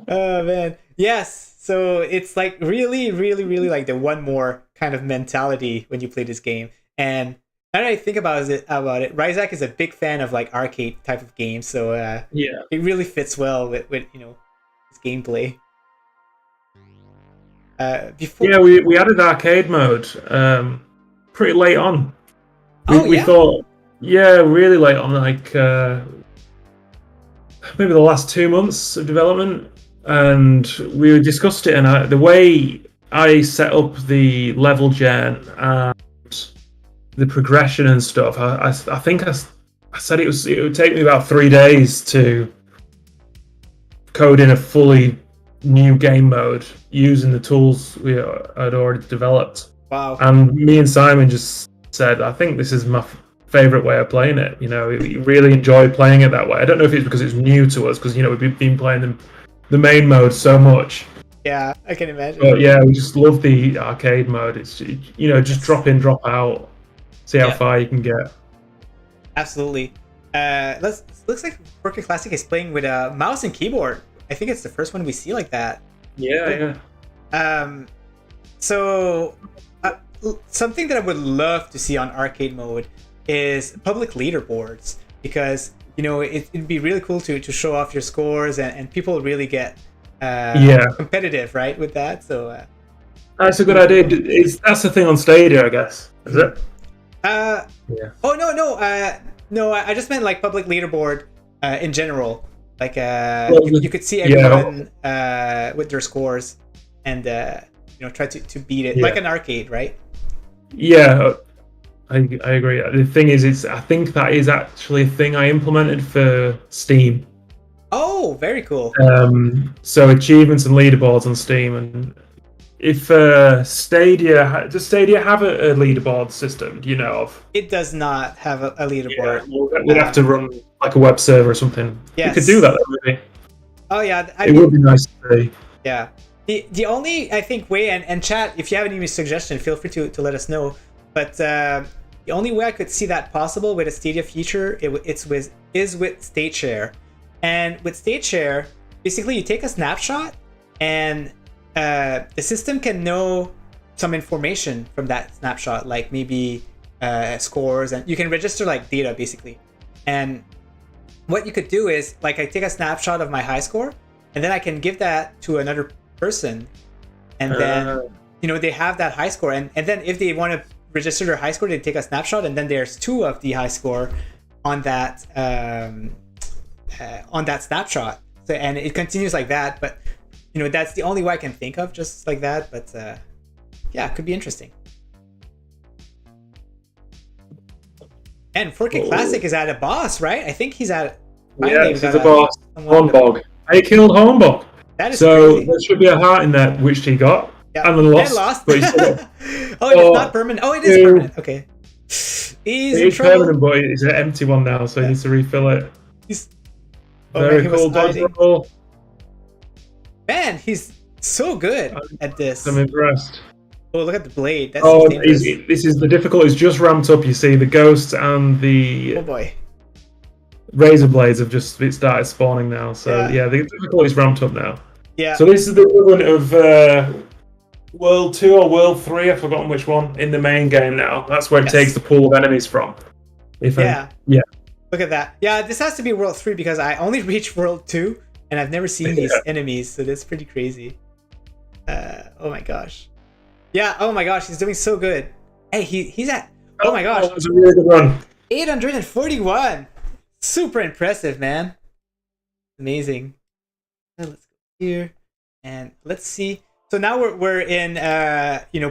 Speaker 1: Oh man, yes. So it's like really, really, really like the one more kind of mentality when you play this game. And now that I think about it, Ryzak is a big fan of like arcade type of games. So
Speaker 2: Yeah.
Speaker 1: it really fits well with his gameplay. Before,
Speaker 2: Yeah, we added arcade mode pretty late on. We thought, yeah, really late on, like maybe the last 2 months of development, and we discussed it. And the way I set up the level gen and the progression and stuff, I think I said it would take me about 3 days to code in a fully new game mode using the tools we had already developed.
Speaker 1: Wow.
Speaker 2: And me and Simon just said, I think this is my favorite way of playing it. We really enjoy playing it that way. I don't know if it's because it's new to us, because we've been playing the main mode so much.
Speaker 1: Yeah, I can imagine.
Speaker 2: But yeah, we just love the arcade mode. It's just drop in, drop out, see how far you can get.
Speaker 1: Absolutely. Looks like Worker Classic is playing with a mouse and keyboard. I think it's the first one we see like that.
Speaker 2: Yeah.
Speaker 1: So something that I would love to see on arcade mode is public leaderboards, because it'd be really cool to show off your scores, and people really get competitive, right, with that. So
Speaker 2: that's a good idea. That's the thing on Stadia, I guess. Is it?
Speaker 1: Yeah. Oh no, I just meant like public leaderboard in general. Like you could see everyone with their scores, and try to beat it like an arcade, right? Yeah,
Speaker 2: I agree. The thing is, I think that is actually a thing I implemented for Steam.
Speaker 1: Oh, very cool.
Speaker 2: So achievements and leaderboards on Steam, and if Stadia does Stadia have a leaderboard system? Do you know of?
Speaker 1: It does not have a leaderboard.
Speaker 2: Yeah, we'd have to run like a web server or something.
Speaker 1: Yes.
Speaker 2: We could do that, maybe.
Speaker 1: Oh yeah,
Speaker 2: it would be nice to see.
Speaker 1: Yeah. The only, I think, way, and chat, if you have any suggestion, feel free to let us know. But the only way I could see that possible with a Stadia feature is with state share. And with state share, basically you take a snapshot, and the system can know some information from that snapshot, like maybe scores, and you can register like data basically. And what you could do is, like, I take a snapshot of my high score, and then I can give that to another person, and then they have that high score, and then if they want to register their high score, they take a snapshot, and then there's 2 of the high score on that snapshot. So, and it continues like that. But that's the only way I can think of, just like that. But yeah, it could be interesting. And 4K Classic is at a boss, right? I think he's at.
Speaker 2: Yeah, he's a boss. Hornbog. I killed Hornbog.
Speaker 1: That is
Speaker 2: so
Speaker 1: crazy.
Speaker 2: There should be a heart in there, which he got.
Speaker 1: Yeah.
Speaker 2: And then lost.
Speaker 1: But oh, it's not permanent. Oh, it is permanent. Okay. He's in trouble.
Speaker 2: Permanent, but it's an empty one now, so he needs to refill it. Very cool dodge roll.
Speaker 1: Man, he's so good at this.
Speaker 2: I'm impressed.
Speaker 1: Oh, look at the blade. That's
Speaker 2: this is the difficulty's just ramped up. You see, the ghosts and the razor blades have just started spawning now. So yeah, the difficulty's ramped up now.
Speaker 1: Yeah.
Speaker 2: So this is the equivalent of World 2 or World 3, I've forgotten which one, in the main game now. That's where it takes the pool of enemies from. Yeah.
Speaker 1: Look at that. Yeah, this has to be World 3 because I only reached World 2 and I've never seen these enemies, so that's pretty crazy. Oh my gosh. Yeah, oh my gosh, he's doing so good. Hey, he's at, oh my gosh.
Speaker 2: That's a really good run.
Speaker 1: 841. Super impressive, man. Amazing. Let's go here and let's see. So now we're in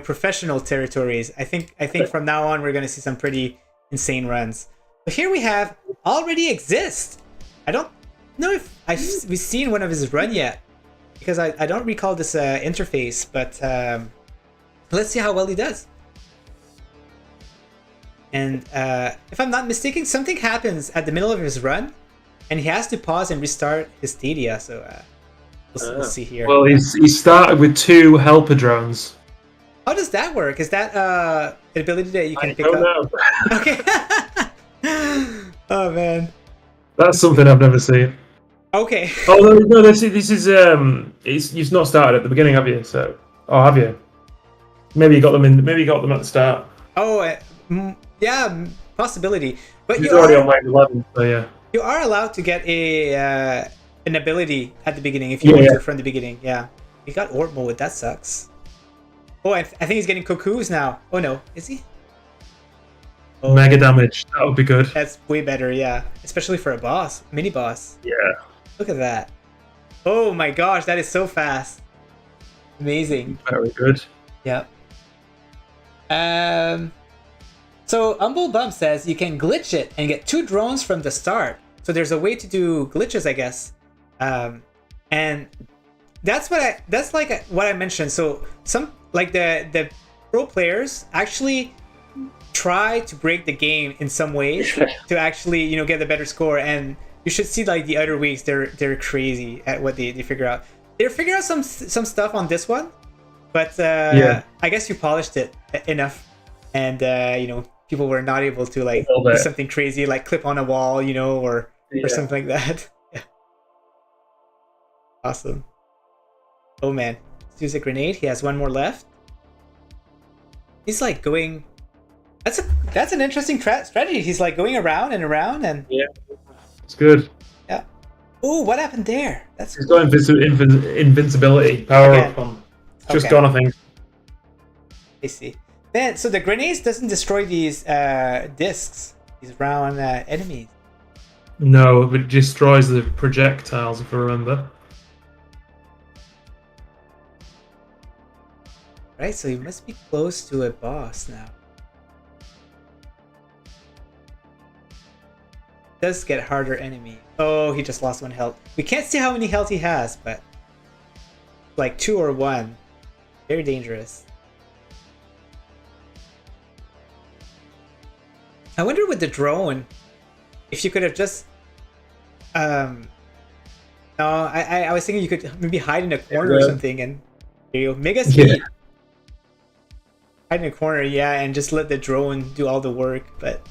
Speaker 1: professional territories. I think from now on we're gonna see some pretty insane runs. But here we have already exist. I don't know if we've seen one of his run yet, because I don't recall this interface. But let's see how well he does. And if I'm not mistaken, something happens at the middle of his run, and he has to pause and restart his Stadia. So we'll see here.
Speaker 2: Well, he started with 2 helper drones.
Speaker 1: How does that work? Is that an ability that you can pick up?
Speaker 2: Know.
Speaker 1: Okay. Oh man.
Speaker 2: That's something I've never seen.
Speaker 1: Okay.
Speaker 2: Oh no, this is you've not started at the beginning, have you? So, oh, have you? Maybe you got them in. Maybe you got them at the start.
Speaker 1: Oh, yeah, possibility. But
Speaker 2: He's already on like 11, so yeah.
Speaker 1: You are allowed to get a an ability at the beginning if you want to from the beginning. Yeah, he got orb mode. That sucks. Oh, I think he's getting cuckoos now. Oh no, is he? Oh,
Speaker 2: Mega damage. That would be good.
Speaker 1: That's way better. Yeah, especially for a boss, mini boss.
Speaker 2: Yeah.
Speaker 1: Look at that. Oh my gosh, that is so fast. Amazing.
Speaker 2: Very good.
Speaker 1: Yeah. So Humble Bum says you can glitch it and get 2 drones from the start. So there's a way to do glitches, I guess. And that's what I mentioned. So some like the pro players actually try to break the game in some ways to actually get a better score. And you should see like the other weeks they're crazy at what they figure out. They figure out some stuff on this one, but I guess you polished it enough, and people were not able to like do something crazy like clip on a wall, or something like that. Yeah. Awesome. Oh man, let's use a grenade. He has 1 more left. He's like going. That's an interesting strategy. He's like going around and around, and
Speaker 2: yeah, it's good.
Speaker 1: Yeah. Oh, what happened there?
Speaker 2: He's got invincibility power up on. Just gone, I think.
Speaker 1: I see. Man, so the grenades doesn't destroy these discs, these round enemies.
Speaker 2: No, it destroys the projectiles, if I remember.
Speaker 1: Right, so you must be close to a boss now. Does get harder enemy. Oh, he just lost 1 health. We can't see how many health he has, but like 2 or 1. Very dangerous. I wonder with the drone if you could have just no, I was thinking you could maybe hide in a corner or something, and there you go. Mega speed. Hide in a corner, and just let the drone do all the work, but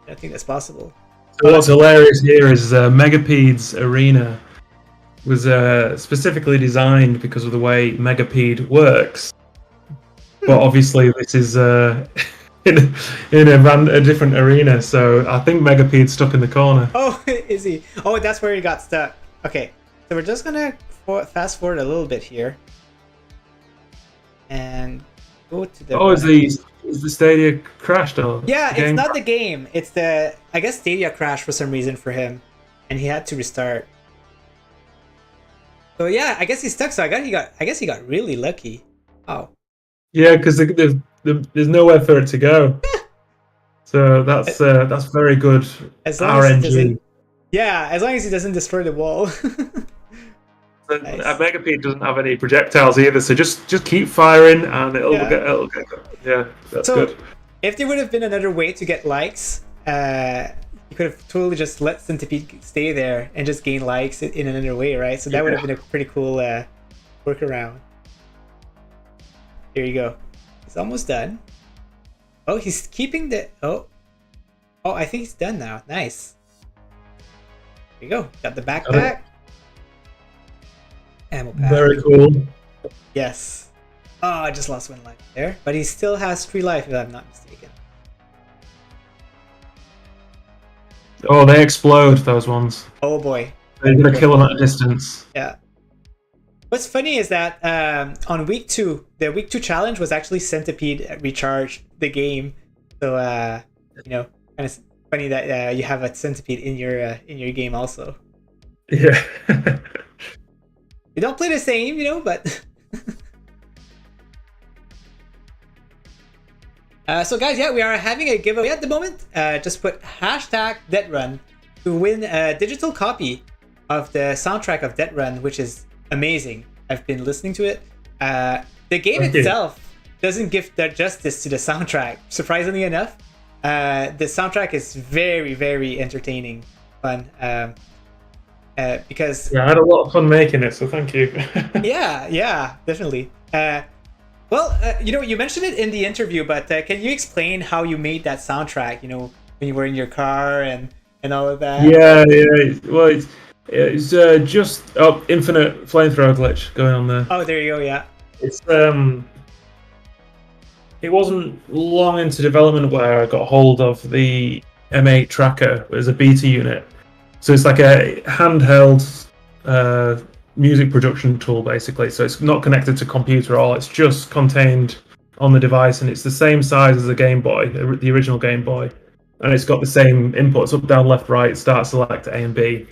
Speaker 1: I don't think that's possible.
Speaker 2: So what's hilarious here is Megapede's arena was specifically designed because of the way Megapede works. But obviously this is in a different arena, so I think Megapede's stuck in the corner.
Speaker 1: Oh, is he? Oh, that's where he got stuck. Okay, so we're just gonna fast forward a little bit here. And go to the...
Speaker 2: Oh, is the Stadia crashed? Or
Speaker 1: yeah, it's not the game. It's the... I guess Stadia crashed for some reason for him, and he had to restart. So yeah, I guess he's stuck. So I guess he got really lucky. Oh.
Speaker 2: Yeah, because there's nowhere for it to go. So that's very good RNG.
Speaker 1: Yeah, as long as he doesn't destroy the wall.
Speaker 2: Nice. Megapede doesn't have any projectiles either, so just keep firing and it'll get yeah, that's good.
Speaker 1: If there would have been another way to get likes, you could have totally just let Centipede stay there and just gain likes in another way, right? So that would have been a pretty cool workaround. Here you go. He's almost done. Oh, he's keeping the... Oh, I think he's done now. Nice. There you go. Got the backpack. Ammo pack.
Speaker 2: Very cool.
Speaker 1: Yes. Oh, I just lost 1 life there. But he still has 3 life, if I'm not mistaken.
Speaker 2: Oh, they explode, those ones.
Speaker 1: Oh boy.
Speaker 2: They're going to kill them at a distance.
Speaker 1: Yeah. What's funny is that on week 2, the week 2 challenge was actually Centipede recharge the game. So, kind of funny that you have a Centipede in your game also.
Speaker 2: Yeah.
Speaker 1: You don't play the same, but... So guys, we are having a giveaway at the moment. Just put #DEAHTRUN to win a digital copy of the soundtrack of Deathrun, which is amazing. I've been listening to it. The game itself doesn't give the justice to the soundtrack, surprisingly enough. The soundtrack is very, very entertaining, fun. Because
Speaker 2: I had a lot of fun making it, so thank you.
Speaker 1: yeah, definitely. You mentioned it in the interview, but can you explain how you made that soundtrack? when you were in your car and all of that.
Speaker 2: Yeah. Well, it's just infinite flamethrower glitch going on there.
Speaker 1: Oh, there you go. Yeah.
Speaker 2: It's It wasn't long into development where I got hold of the M8 tracker as a beta unit. So it's like a handheld music production tool, basically. So it's not connected to computer at all. It's just contained on the device, and it's the same size as the Game Boy, the original Game Boy. And it's got the same inputs, up, down, left, right, start, select, A and B.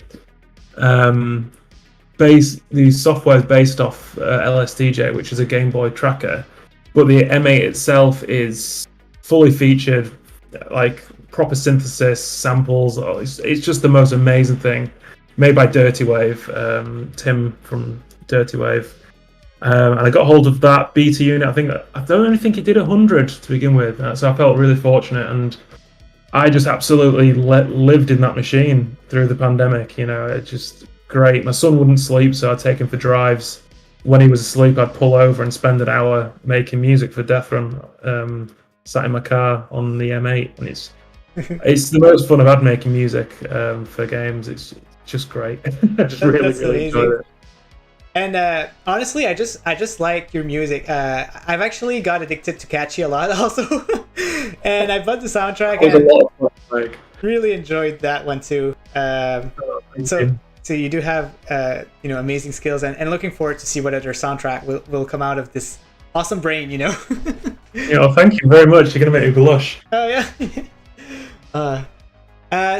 Speaker 2: The software is based off LSDJ, which is a Game Boy tracker. But the M8 itself is fully featured, like proper synthesis, samples. It's just the most amazing thing. Made by Dirty Wave, Tim from Dirty Wave. And I got hold of that beta unit. I don't only think it did 100 to begin with. So I felt really fortunate. And I just absolutely lived in that machine through the pandemic. It's just great. My son wouldn't sleep, so I'd take him for drives. When he was asleep, I'd pull over and spend an hour making music for Deathrun, sat in my car on the M8, and it's the most fun I've had making music for games. It's just great. I just really enjoyed it.
Speaker 1: And honestly, I just like your music. I've actually got addicted to Catchy a lot also, and I bought the soundtrack.
Speaker 2: It was a lot of fun,
Speaker 1: really enjoyed that one too. So you do have amazing skills, and looking forward to see what other soundtrack will come out of this awesome brain.
Speaker 2: Thank you very much. You're gonna make me blush.
Speaker 1: Oh yeah.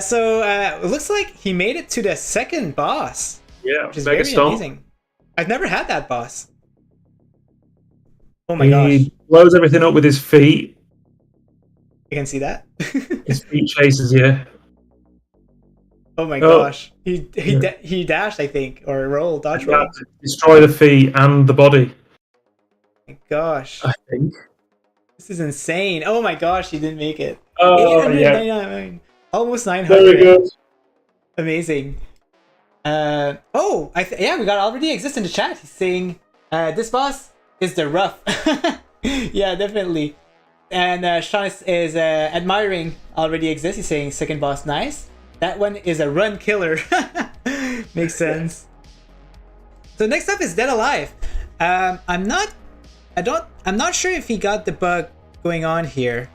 Speaker 1: So it looks like he made it to the second boss.
Speaker 2: Yeah,
Speaker 1: which is very amazing. I've never had that boss. Oh my gosh!
Speaker 2: He blows everything up with his feet.
Speaker 1: You can see that.
Speaker 2: His feet chases you.
Speaker 1: Oh my gosh! He dashed, I think, or rolled, dodge roll.
Speaker 2: Destroy the feet and the body.
Speaker 1: My gosh!
Speaker 2: I think
Speaker 1: this is insane. Oh my gosh! He didn't make it.
Speaker 2: Oh yeah!
Speaker 1: Almost 900.
Speaker 2: Very good.
Speaker 1: Amazing. We got already exists in the chat. He's saying this boss is the rough. Yeah, definitely. And Sean is admiring already exists. He's saying second boss nice. That one is a run killer. Makes sense. So next up is Dead Alive. I'm not sure if he got the bug going on here.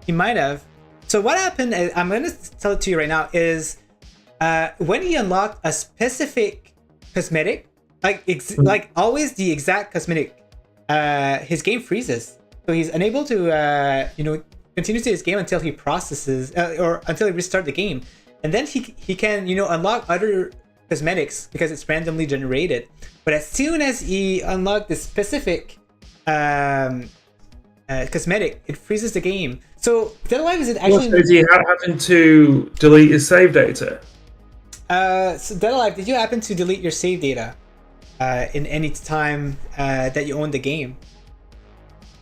Speaker 1: He might have. So what happened is, I'm gonna tell it to you right now, is when he unlocked a specific cosmetic, like always the exact cosmetic, his game freezes. So he's unable to continue to his game until he processes or until he restarts the game. And then he can unlock other cosmetics because it's randomly generated. But as soon as he unlocked the specific cosmetic, it freezes the game. So Dead Alive is actually.
Speaker 2: Did he happen to delete his save data?
Speaker 1: So Dead Alive, did you happen to delete your save data in any time that you own the game?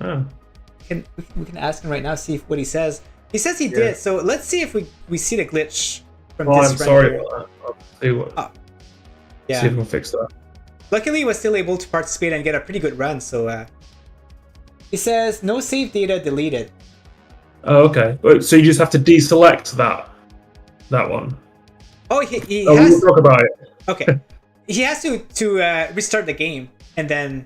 Speaker 2: Oh.
Speaker 1: We can ask him right now, see what he says. He says he did. So let's see if we see the glitch from this.
Speaker 2: I'm sorry about that. I'll see what.
Speaker 1: Yeah.
Speaker 2: See if we can fix that.
Speaker 1: Luckily, he was still able to participate and get a pretty good run. So he says no save data deleted.
Speaker 2: Oh, okay. So you just have to deselect that one.
Speaker 1: Oh, he has.
Speaker 2: We'll talk about it.
Speaker 1: Okay. He has to restart the game and then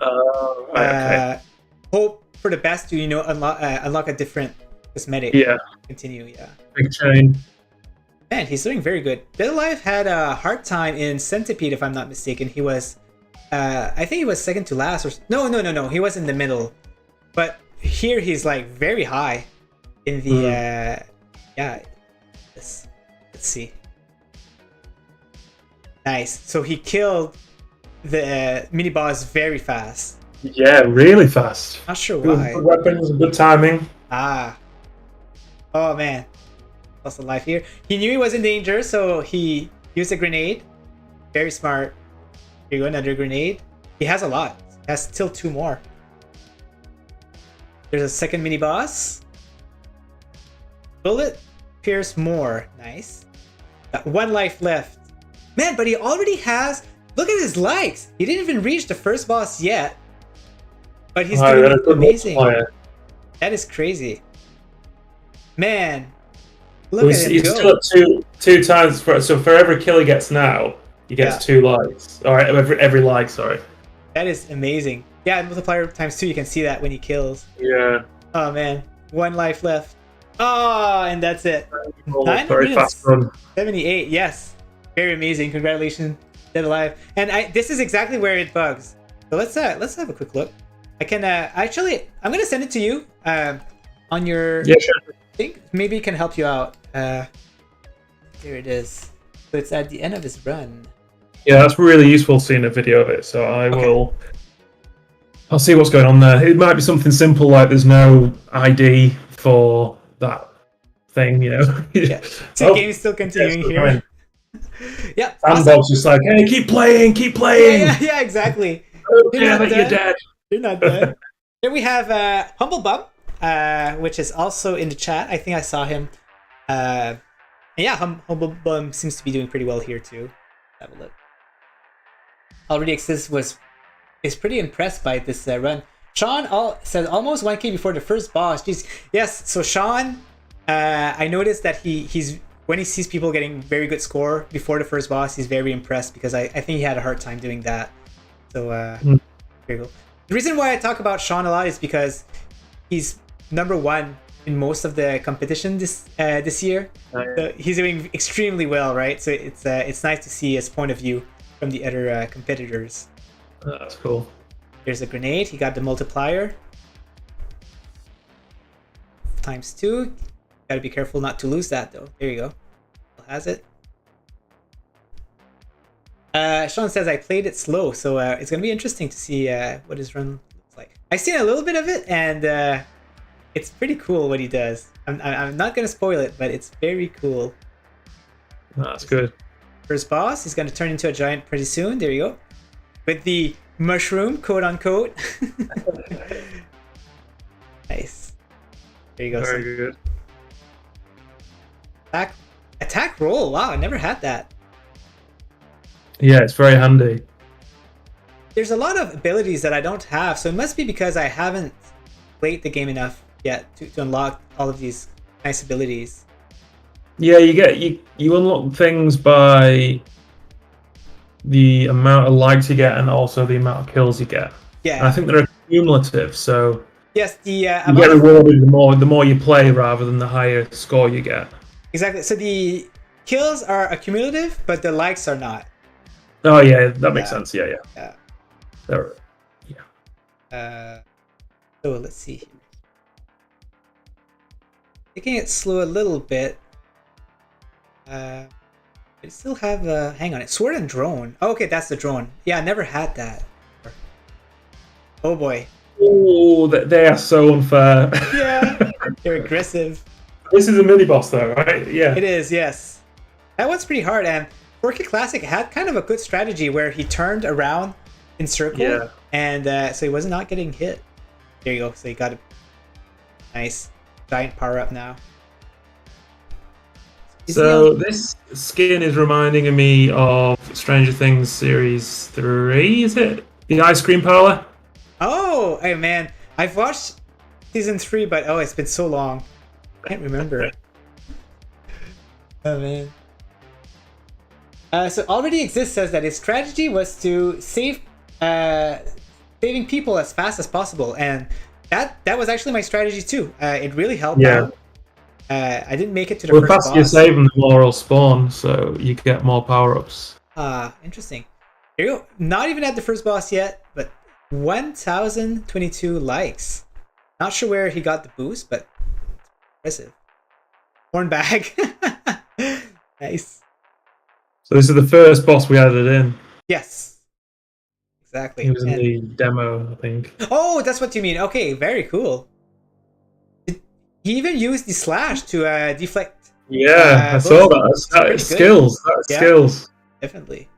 Speaker 1: hope for the best to unlock a different cosmetic.
Speaker 2: Yeah.
Speaker 1: Continue. Yeah.
Speaker 2: Big chain.
Speaker 1: Man, he's doing very good. Dead Alive had a hard time in Centipede, if I'm not mistaken. He was, I think he was second to last, or no. He was in the middle, but here he's like very high in the Let's see. Nice. So he killed the mini boss very fast.
Speaker 2: Yeah, really fast.
Speaker 1: Not sure why.
Speaker 2: Good weapons, good timing.
Speaker 1: Oh man. Lost a life here. He knew he was in danger, so he used a grenade. Very smart. Here you go, another grenade. He has a lot. He has still 2 more. There's a second mini boss. Bullet pierce more. Nice. Got 1 life left. Man, but he already has. Look at his likes. He didn't even reach the first boss yet. But he's doing amazing. That is crazy. Man. Look at him
Speaker 2: He's
Speaker 1: go.
Speaker 2: still at two times. So for every kill he gets now, he gets 2 likes. All right, every like. Sorry.
Speaker 1: That is amazing. Yeah, multiplier times 2. You can see that when he kills.
Speaker 2: Yeah.
Speaker 1: Oh man, 1 life left. Oh, and that's it.
Speaker 2: Very fast run.
Speaker 1: 78. Yes, very amazing. Congratulations, dead alive. And this is exactly where it bugs. So let's have a quick look. I can actually, I'm gonna send it to you on your.
Speaker 2: Yeah, sure.
Speaker 1: I think maybe it can help you out. There it is. So it's at the end of his run.
Speaker 2: Yeah, that's really useful seeing a video of it. So I'll see what's going on there. It might be something simple like there's no ID for that thing, you know.
Speaker 1: Yeah. So the game's still continuing here. Yeah.
Speaker 2: Sandbox just like, hey, keep playing.
Speaker 1: Yeah, exactly.
Speaker 2: You're dead.
Speaker 1: You're not dead. Here we have Humble Bum, which is also in the chat. I think I saw him. And yeah, Humble Bum seems to be doing pretty well here too. Have a look. Already Exists is pretty impressed by this run. Sean says almost 1k before the first boss. Jeez. Yes, so Sean, I noticed that he's when he sees people getting very good score before the first boss, he's very impressed because I think he had a hard time doing that. So very cool. The reason why I talk about Sean a lot is because he's #1 in most of the competition this year. So he's doing extremely well, right? So it's nice to see his point of view from the other competitors.
Speaker 2: That's cool.
Speaker 1: There's a grenade. He got the multiplier. ×2. Gotta be careful not to lose that though. There you go. Still has it. Sean says I played it slow, so it's gonna be interesting to see what his run looks like. I've seen a little bit of it, and it's pretty cool what he does. I'm not gonna spoil it, but it's very cool.
Speaker 2: That's good.
Speaker 1: First boss, he's gonna turn into a giant pretty soon. There you go. With the mushroom, quote unquote. Nice. There you go.
Speaker 2: Very good.
Speaker 1: Attack roll. Wow, I never had that.
Speaker 2: Yeah, it's very handy.
Speaker 1: There's a lot of abilities that I don't have, so it must be because I haven't played the game enough yet to unlock all of these nice abilities.
Speaker 2: Yeah, you unlock things by the amount of likes you get and also the amount of kills you get.
Speaker 1: Yeah.
Speaker 2: And I think they're cumulative, so
Speaker 1: yes,
Speaker 2: you get rewarded the more you play rather than the higher score you get.
Speaker 1: Exactly. So the kills are accumulative, but the likes are not.
Speaker 2: Oh yeah, that makes sense. Yeah. So
Speaker 1: let's see here. Taking it slow a little bit. I still have hang on, it's sword and drone. Oh, okay, that's the drone. Yeah, I never had that. Oh boy.
Speaker 2: Oh, they are so unfair.
Speaker 1: Yeah, they're aggressive.
Speaker 2: This is a mini boss though, right? Yeah.
Speaker 1: It is, yes. That one's pretty hard, and 4K Classic had kind of a good strategy where he turned around in circle, and so he was not getting hit. There you go. So he got a nice giant power up now.
Speaker 2: So this skin is reminding me of Stranger Things Series 3, is it? The ice cream parlor?
Speaker 1: Oh, hey man. I've watched season 3, but oh, it's been so long. I can't remember. Oh man. So Already Exists says that his strategy was to saving people as fast as possible, and that was actually my strategy too. It really helped out. I didn't make it to the first boss.
Speaker 2: The faster you save them, the more will spawn, so you get more power-ups.
Speaker 1: Interesting. There you go. Not even at the first boss yet, but 1,022 likes. Not sure where he got the boost, but impressive. Horn bag. Nice.
Speaker 2: So this is the first boss we added in.
Speaker 1: Yes. Exactly.
Speaker 2: He was in the demo, I think.
Speaker 1: Oh, that's what you mean. Okay, very cool. He even used the slash to deflect.
Speaker 2: Yeah, I saw that. That's skills. That's skills.
Speaker 1: Definitely.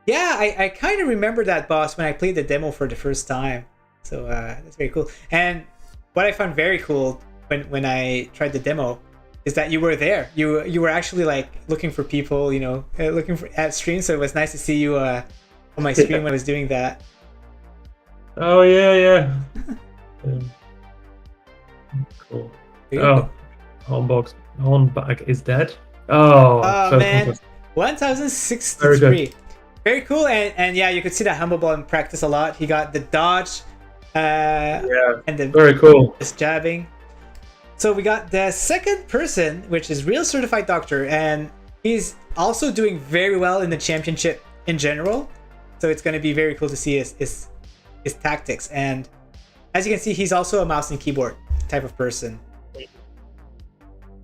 Speaker 1: Yeah, I kind of remember that boss when I played the demo for the first time. So that's very cool. And what I found very cool when I tried the demo is that you were there. You were actually like looking for people, you know, looking at streams. So it was nice to see you on my stream when I was doing that.
Speaker 2: Oh yeah. Cool. Oh, home box. Hornbag is dead. Oh,
Speaker 1: Oh
Speaker 2: so
Speaker 1: man,
Speaker 2: fantastic.
Speaker 1: 1063. Very cool, and yeah, you could see that Humble Ball in practice a lot. He got the dodge,
Speaker 2: Yeah,
Speaker 1: and the
Speaker 2: very cool.
Speaker 1: just jabbing. So we got the second person, which is Real Certified Doctor, and he's also doing very well in the championship in general. So it's going to be very cool to see his tactics. And as you can see, he's also a mouse and keyboard type of person.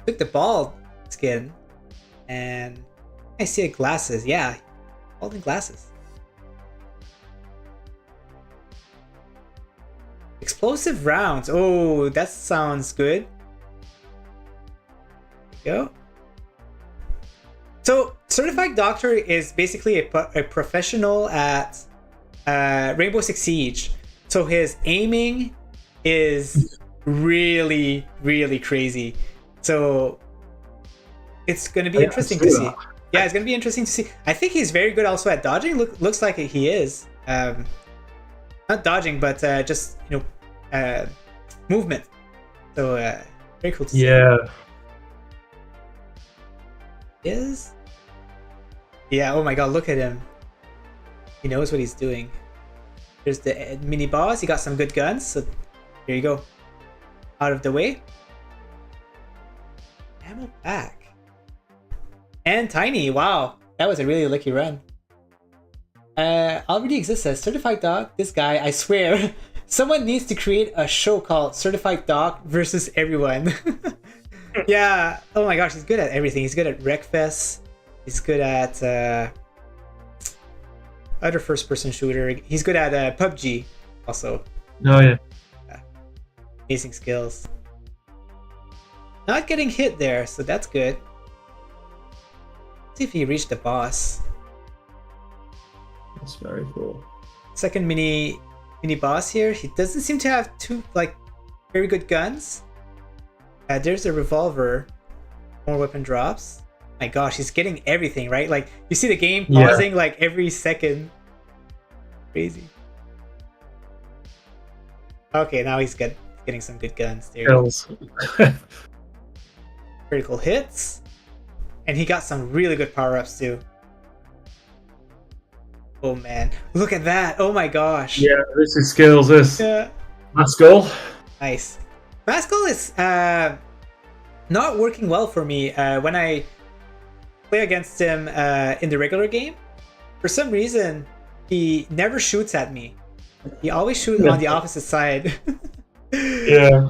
Speaker 1: Took the bald skin, and I see glasses. Yeah, bald and glasses. Explosive rounds. Oh, that sounds good. Go. So, Certified Doctor is basically a professional at Rainbow Six Siege. So his aiming is really, really crazy. So it's going to be interesting to see. Yeah, it's going to be interesting to see. I think he's very good also at dodging. Looks like he is. Not dodging, but just movement. So very cool to see.
Speaker 2: Yeah.
Speaker 1: Yeah, oh my god, look at him. He knows what he's doing. There's the mini boss. He got some good guns. So here you go. Out of the way. Ammo back. And Tiny. Wow. That was a really lucky run. Already exists as Certified Dog. This guy, I swear, someone needs to create a show called Certified Dog versus everyone. Yeah. Oh my gosh, he's good at everything. He's good at Wreckfest. He's good at other first-person shooter. He's good at PUBG also.
Speaker 2: Oh yeah.
Speaker 1: Amazing skills. Not getting hit there, so that's good. Let's see if he reached the boss.
Speaker 2: That's very cool.
Speaker 1: Second mini boss here. He doesn't seem to have two very good guns. There's a revolver. More weapon drops. My gosh, he's getting everything, right? Like, you see the game pausing like every second. Crazy. Okay, now he's getting some good guns. There you go. Critical hits. And he got some really good power-ups too. Oh man, look at that. Oh my gosh.
Speaker 2: Yeah, this is skills, this.
Speaker 1: Yeah.
Speaker 2: Maskull.
Speaker 1: Nice. Maskull is not working well for me when I play against him in the regular game. For some reason, he never shoots at me. He always shoots on the opposite side.
Speaker 2: Yeah.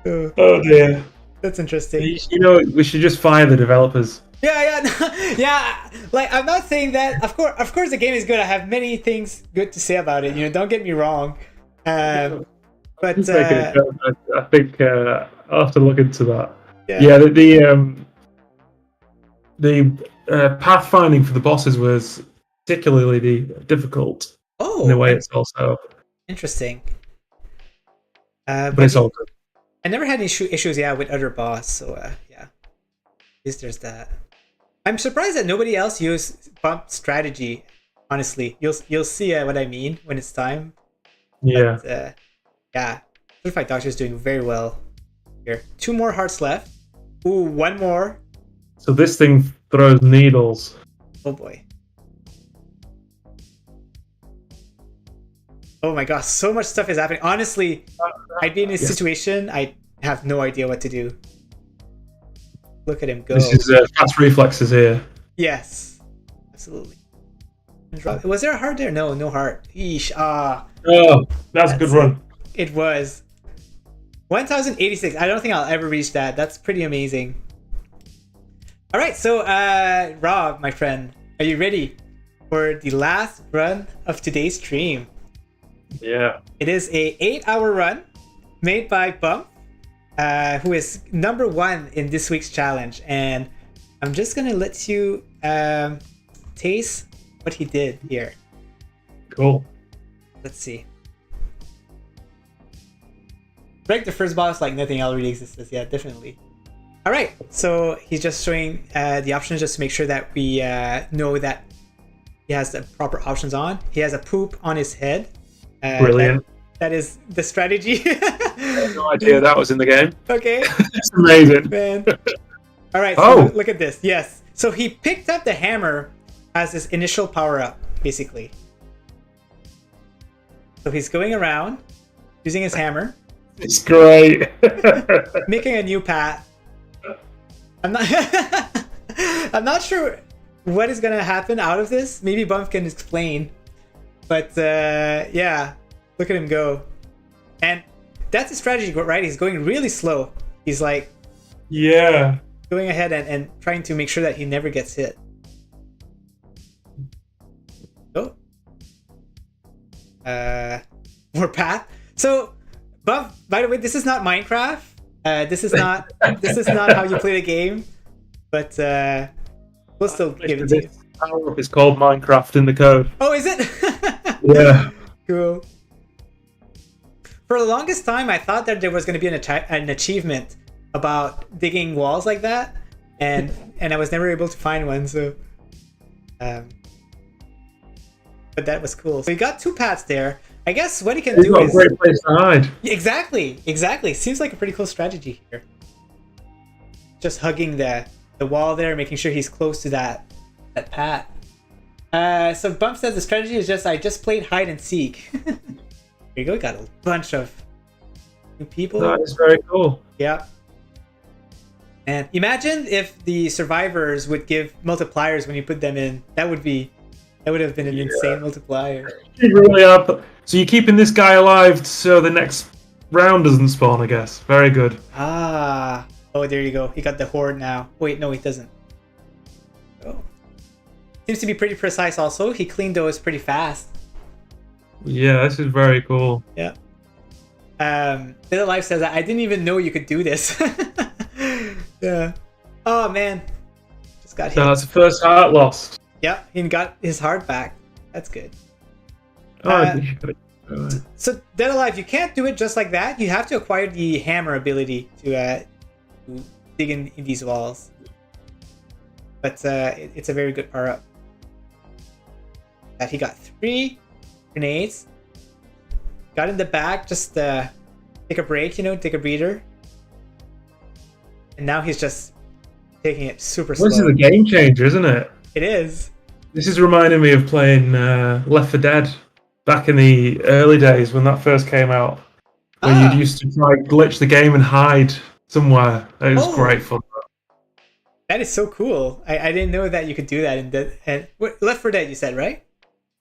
Speaker 2: Oh dear.
Speaker 1: That's interesting.
Speaker 2: You know, we should just fire the developers.
Speaker 1: Yeah. Yeah. Like, I'm not saying that. Of course, the game is good. I have many things good to say about it. Don't get me wrong. But
Speaker 2: I think I'll have to look into that.
Speaker 1: Yeah.
Speaker 2: The pathfinding for the bosses was particularly difficult.
Speaker 1: Oh,
Speaker 2: in the way it's also
Speaker 1: interesting.
Speaker 2: But it's all good.
Speaker 1: I never had any issues, with other boss. So yeah, at least there's that. I'm surprised that nobody else used bump strategy. Honestly, you'll see what I mean when it's time.
Speaker 2: Yeah.
Speaker 1: But, yeah, Certified Doctor is doing very well here. 2 more hearts left. Ooh, 1 more.
Speaker 2: So this thing throws needles.
Speaker 1: Oh boy. Oh my gosh, so much stuff is happening. Honestly, I'd be in this situation, I have no idea what to do. Look at him go.
Speaker 2: This is fast reflexes here.
Speaker 1: Yes, absolutely. Was there a heart there? No heart. Eesh.
Speaker 2: Oh, that's a good run.
Speaker 1: It was. 1086. I don't think I'll ever reach that. That's pretty amazing. All right, so Rob, my friend, are you ready for the last run of today's stream?
Speaker 2: Yeah.
Speaker 1: It is a 8-hour run made by Bump, who is #1 in this week's challenge, and I'm just gonna let you taste what he did here.
Speaker 2: Cool.
Speaker 1: Let's see. Break the first boss like nothing else really exists. Yeah, definitely. All right, so he's just showing the options just to make sure that we know that he has the proper options on. He has a poop on his head.
Speaker 2: Brilliant.
Speaker 1: That is the strategy.
Speaker 2: I had no idea that was in the game.
Speaker 1: Okay.
Speaker 2: It's amazing.
Speaker 1: Man. All right, so
Speaker 2: Oh.
Speaker 1: look at this. Yes. So he picked up the hammer as his initial power-up, basically. So he's going around using his hammer,
Speaker 2: It's great.
Speaker 1: making a new path. I'm not I'm not sure what is gonna happen out of this. Maybe Bump can explain. But yeah, look at him go. And that's his strategy, right? He's going really slow. He's like
Speaker 2: Yeah.
Speaker 1: going ahead and trying to make sure that he never gets hit. Oh. More path. So, Bump, by the way, this is not Minecraft. This is not how you play the game. But we'll still give it to you.
Speaker 2: Power-up is called Minecraft in the code.
Speaker 1: Oh, is it?
Speaker 2: Yeah.
Speaker 1: Cool. For the longest time, I thought that there was going to be an achievement about digging walls like that, and I was never able to find one. So, but that was cool. So you got 2 paths there. I guess what he can do is
Speaker 2: a great place to hide.
Speaker 1: exactly. Seems like a pretty cool strategy here. Just hugging the wall there, making sure he's close to that path. So Bump says the strategy is I just played hide and seek. There you go. We got a bunch of new people.
Speaker 2: That is very cool.
Speaker 1: Yeah. And imagine if the survivors would give multipliers when you put them in. That would have been an insane multiplier.
Speaker 2: You really are. So you're keeping this guy alive so the next round doesn't spawn, I guess. Very good.
Speaker 1: Ah. Oh, there you go. He got the horde now. Wait, no, he doesn't. Oh. Seems to be pretty precise also. He cleaned those pretty fast.
Speaker 2: Yeah, this is very cool.
Speaker 1: Yeah. Little Life says, I didn't even know you could do this. Yeah. Oh, man. Just got hit.
Speaker 2: So that's the first heart lost.
Speaker 1: Yeah, he got his heart back. That's good.
Speaker 2: Oh,
Speaker 1: So, Dead Alive, you can't do it just like that. You have to acquire the hammer ability to dig in these walls. But it's a very good power-up. He got 3 grenades. Got in the back, just take a break, take a breather. And now he's just taking it super slow.
Speaker 2: This is a game changer, isn't it?
Speaker 1: It is.
Speaker 2: This is reminding me of playing Left 4 Dead back in the early days when that first came out. Where you'd used to try glitch the game and hide somewhere. It was great fun.
Speaker 1: That is so cool. I didn't know that you could do that. And Left 4 Dead, you said, right?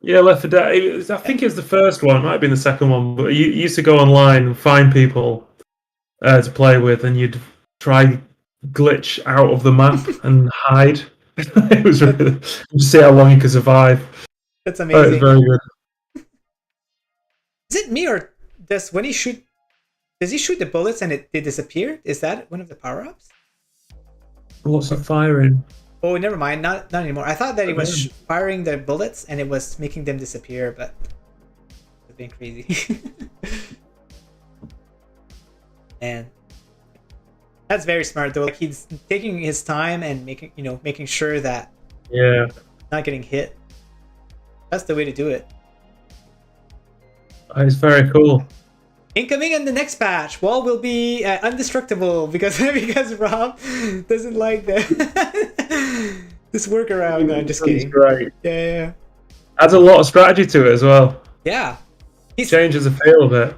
Speaker 2: Yeah, Left 4 Dead. I think it was the first one. It might have been the second one. But you used to go online and find people to play with, and you'd try glitch out of the map and hide. It was really to see how long you could survive.
Speaker 1: That's amazing.
Speaker 2: It was very good.
Speaker 1: Is it me or does he shoot the bullets and they disappear? Is that one of the power-ups?
Speaker 2: What's he firing?
Speaker 1: Oh, never mind. Not anymore. I thought that he was firing the bullets and it was making them disappear, but it's been crazy. And that's very smart though. Like he's taking his time and making sure that not getting hit. That's the way to do it.
Speaker 2: It's very cool.
Speaker 1: Incoming in the next patch, wall will be indestructible because Rob doesn't like that. This workaround. No, I'm just kidding.
Speaker 2: Great.
Speaker 1: Yeah.
Speaker 2: Adds a lot of strategy to it as well.
Speaker 1: Yeah.
Speaker 2: Changes the feel of it.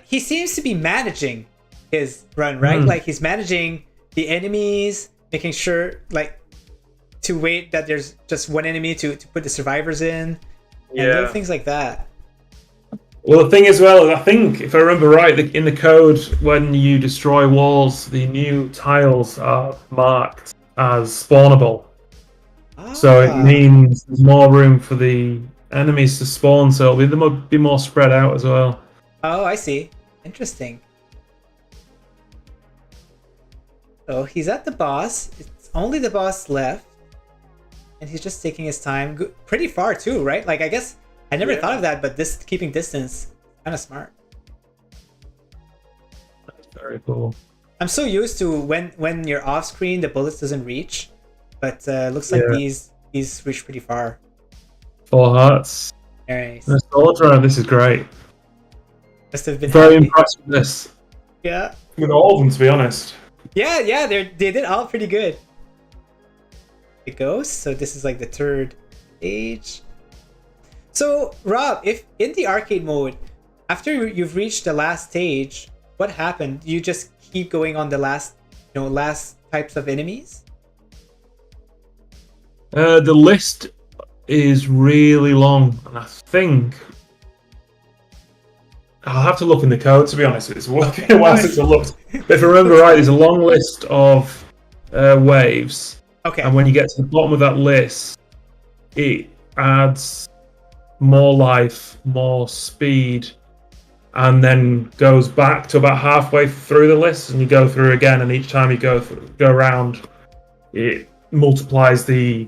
Speaker 1: He seems to be managing his run, right? Like he's managing the enemies, making sure to wait that there's just one enemy to put the survivors in, and little things like that.
Speaker 2: Well, the thing as well is, I think, if I remember right, in the code, when you destroy walls, the new tiles are marked as spawnable. So it means there's more room for the enemies to spawn, so they'll be more spread out as well.
Speaker 1: Oh, I see. Interesting. So he's at the boss. It's only the boss left. And he's just taking his time. Pretty far too, right? Like, I guess I never thought of that, but this keeping distance, kind of smart.
Speaker 2: That's very cool.
Speaker 1: I'm so used to when you're off screen, the bullets doesn't reach. But looks like these reach pretty far.
Speaker 2: 4 hearts.
Speaker 1: Very nice.
Speaker 2: This is great.
Speaker 1: Must have been
Speaker 2: very
Speaker 1: happy.
Speaker 2: impressed with this.
Speaker 1: Yeah.
Speaker 2: With all of them, to be honest.
Speaker 1: Yeah, they did all pretty good. It goes. So this is like the third stage. So Rob, if in the arcade mode, after you've reached the last stage, what happened? You just keep going on the last types of enemies?
Speaker 2: The list is really long, and I think I'll have to look in the code, to be honest. It's been a while since I looked. But if I remember right, there's a long list of waves.
Speaker 1: Okay.
Speaker 2: And when you get to the bottom of that list, it adds more life, more speed, and then goes back to about halfway through the list, and you go through again. And each time you go around, it multiplies the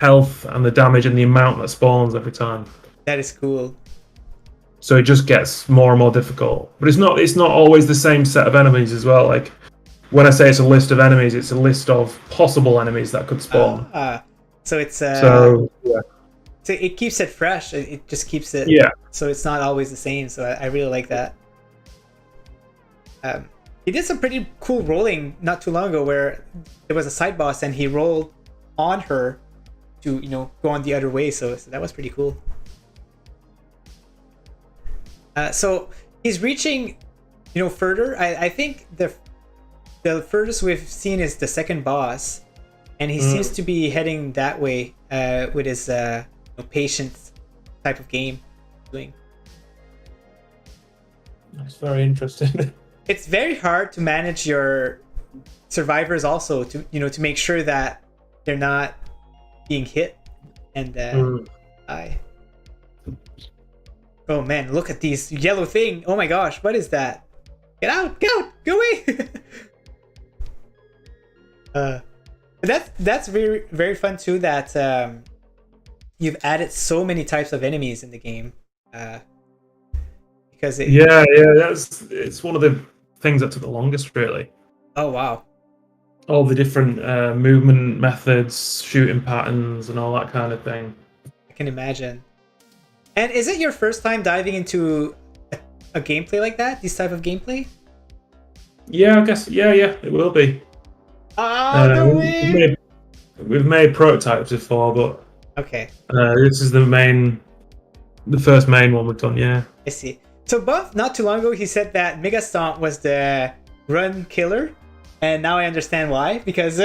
Speaker 2: health and the damage and the amount that spawns every time.
Speaker 1: That is cool.
Speaker 2: So it just gets more and more difficult. But it's not always the same set of enemies as well. Like when I say it's a list of enemies, it's a list of possible enemies that could spawn.
Speaker 1: So it's
Speaker 2: so yeah.
Speaker 1: So it keeps it fresh. It just keeps it.
Speaker 2: Yeah.
Speaker 1: So it's not always the same. So I really like that. He did some pretty cool rolling not too long ago, where there was a side boss and he rolled on her to go on the other way. So that was pretty cool. So he's reaching further. I think the furthest we've seen is the second boss, and he seems to be heading that way with his patience type of game doing.
Speaker 2: That's very interesting.
Speaker 1: It's very hard to manage your survivors also to make sure that they're not being hit and die. Oh man, look at these yellow thing. Oh my gosh, what is that? Get out, go away. That's very, very fun too, that you've added so many types of enemies in the game. Because
Speaker 2: it's one of the things that took the longest, really.
Speaker 1: Oh wow.
Speaker 2: All the different movement methods, shooting patterns, and all that kind of thing.
Speaker 1: I can imagine. And is it your first time diving into a gameplay like that? This type of gameplay?
Speaker 2: Yeah, I guess. Yeah, it will be.
Speaker 1: No way!
Speaker 2: We've made prototypes before, but
Speaker 1: okay.
Speaker 2: This is the first main one we've done. Yeah.
Speaker 1: I see. So Buff, not too long ago, he said that Mega Stomp was the run killer, and now I understand why. Because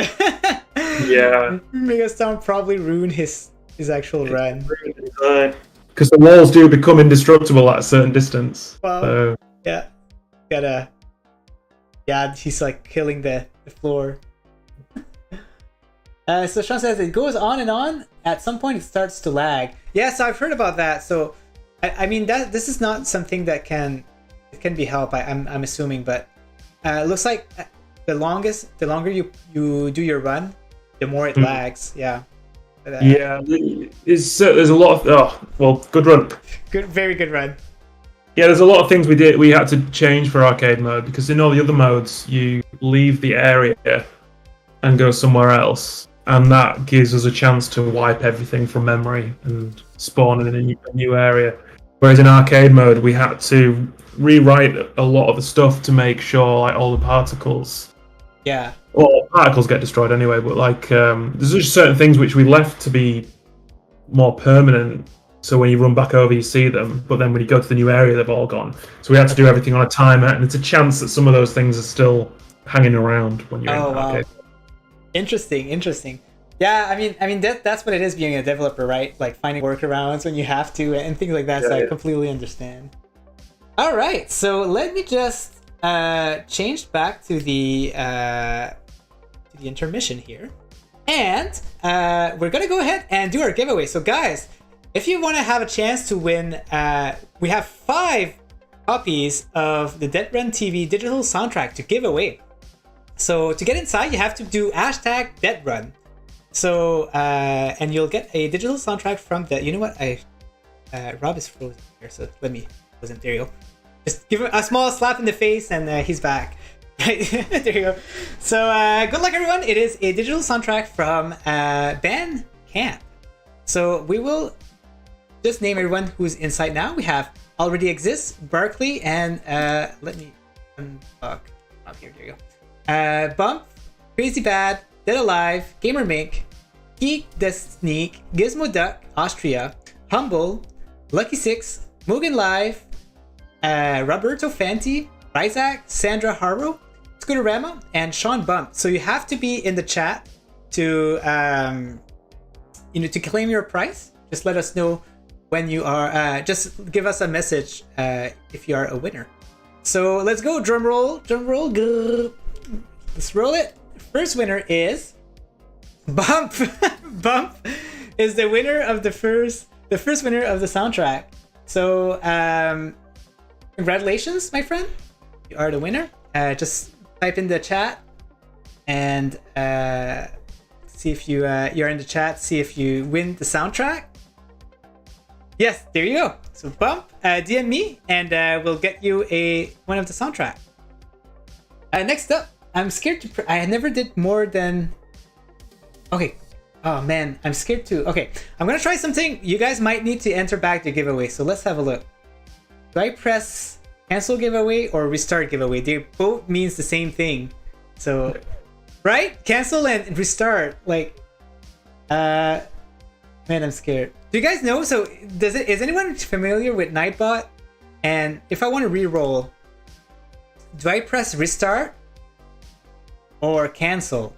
Speaker 2: yeah,
Speaker 1: Mega Stomp probably ruined his actual run.
Speaker 2: Because the walls do become indestructible at a certain distance.
Speaker 1: Well,
Speaker 2: so.
Speaker 1: Yeah, he's like killing the floor. So Sean says it goes on and on. At some point, it starts to lag. Yeah, so I've heard about that. So, I mean that this is not something that can be helped. I'm assuming, but it looks like the longer you do your run, the more it lags. Yeah.
Speaker 2: Yeah, there's a lot of good run.
Speaker 1: Very good run.
Speaker 2: Yeah, there's a lot of things we had to change for arcade mode, because in all the other modes you leave the area and go somewhere else, and that gives us a chance to wipe everything from memory and spawn in a new area. Whereas in arcade mode we had to rewrite a lot of the stuff to make sure like all the particles.
Speaker 1: Yeah.
Speaker 2: Well, particles get destroyed anyway, but like there's just certain things which we left to be more permanent. So when you run back over, you see them, but then when you go to the new area, they've all gone. So we had to do everything on a timer, and it's a chance that some of those things are still hanging around when you're in arcade.
Speaker 1: Interesting. Yeah, I mean that's what it is being a developer, right? Like finding workarounds when you have to and things like that. I completely understand. All right, so let me just change back to the intermission here, and we're gonna go ahead and do our giveaway. So guys, if you want to have a chance to win, we have 5 copies of the Deathrun TV Digital Soundtrack to give away. So to get inside, you have to do #Deathrun. So and you'll get a digital soundtrack from the. You know what? Rob is frozen here, so let me frozen. There you go. Just give him a small slap in the face, and he's back. There you go. So good luck, everyone. It is a digital soundtrack from Bandcamp. So we will just name everyone who's inside now. We have Already Exists, Barkley, and let me unlock up here. There you go. Bump, Crazy Bad, Dead Alive, Gamer Mink, Geek the Sneak, Gizmo Duck, Austria, Humble, Lucky Six, Mugen Live, Roberto Fanti, Isaac, Sandra Haro, Scooterama, and Sean Bump. So you have to be in the chat to to claim your prize. Just let us know when you are. Just give us a message if you are a winner. So let's go. Drum roll, grrr. Let's roll it. First winner is Bump. Bump is the winner of the first winner of the soundtrack. So congratulations, my friend. You are the winner. Just type in the chat and see if you're in the chat. See if you win the soundtrack. Yes, there you go. So Bump, DM me, and we'll get you one of the soundtrack. Next up, I'm scared to. I never did more than. Okay. Oh man, I'm scared too. Okay, I'm gonna try something. You guys might need to enter back the giveaway. So let's have a look. Do I press cancel giveaway or restart giveaway? They both means the same thing. So, right? Cancel and restart. Like, man, I'm scared. Do you guys know? So, is anyone familiar with Nightbot? And if I want to re-roll, do I press restart or cancel?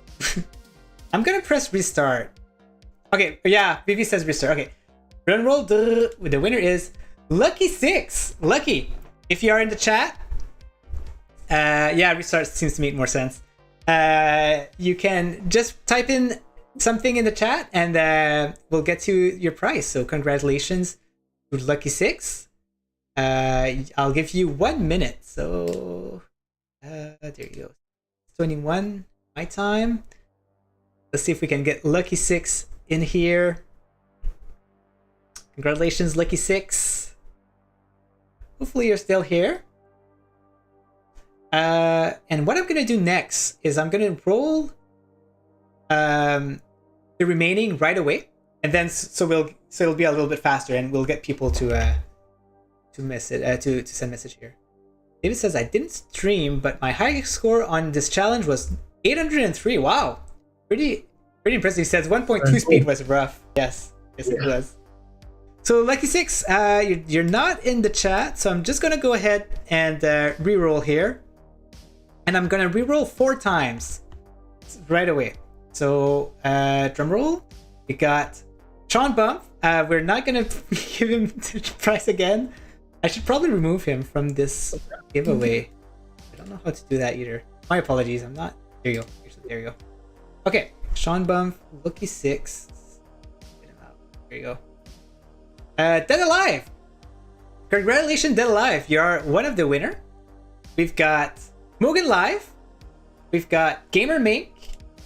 Speaker 1: I'm gonna press restart. Okay, yeah, Vivi says restart. Okay, run roll. The winner is Lucky Six. Lucky. If you are in the chat, yeah, restart seems to make more sense. You can just type in something in the chat and we'll get to your prize. So congratulations to Lucky Six. I'll give you 1 minute. So there you go. 21 my time. Let's see if we can get Lucky Six in here. Congratulations, Lucky Six. Hopefully you're still here. And what I'm gonna do next is I'm gonna roll the remaining right away, and then so it'll be a little bit faster, and we'll get people to message to send message here. David says I didn't stream, but my highest score on this challenge was 803. Wow, pretty impressive. He says 1.2 speed was rough. Yes, it was. So Lucky Six, you're not in the chat, so I'm just gonna go ahead and re-roll here, and I'm gonna re-roll 4 times right away. So drum roll. We got Sean Bump. We're not gonna give him the prize again. I should probably remove him from this giveaway. I don't know how to do that either. My apologies. I'm not. There you go. There you go. Okay, Sean Bump, Lucky Six. Get him out. There you go. Dead Alive. Congratulations, Dead Alive. You're one of the winner. We've got Mugen Live. We've got Gamer Mink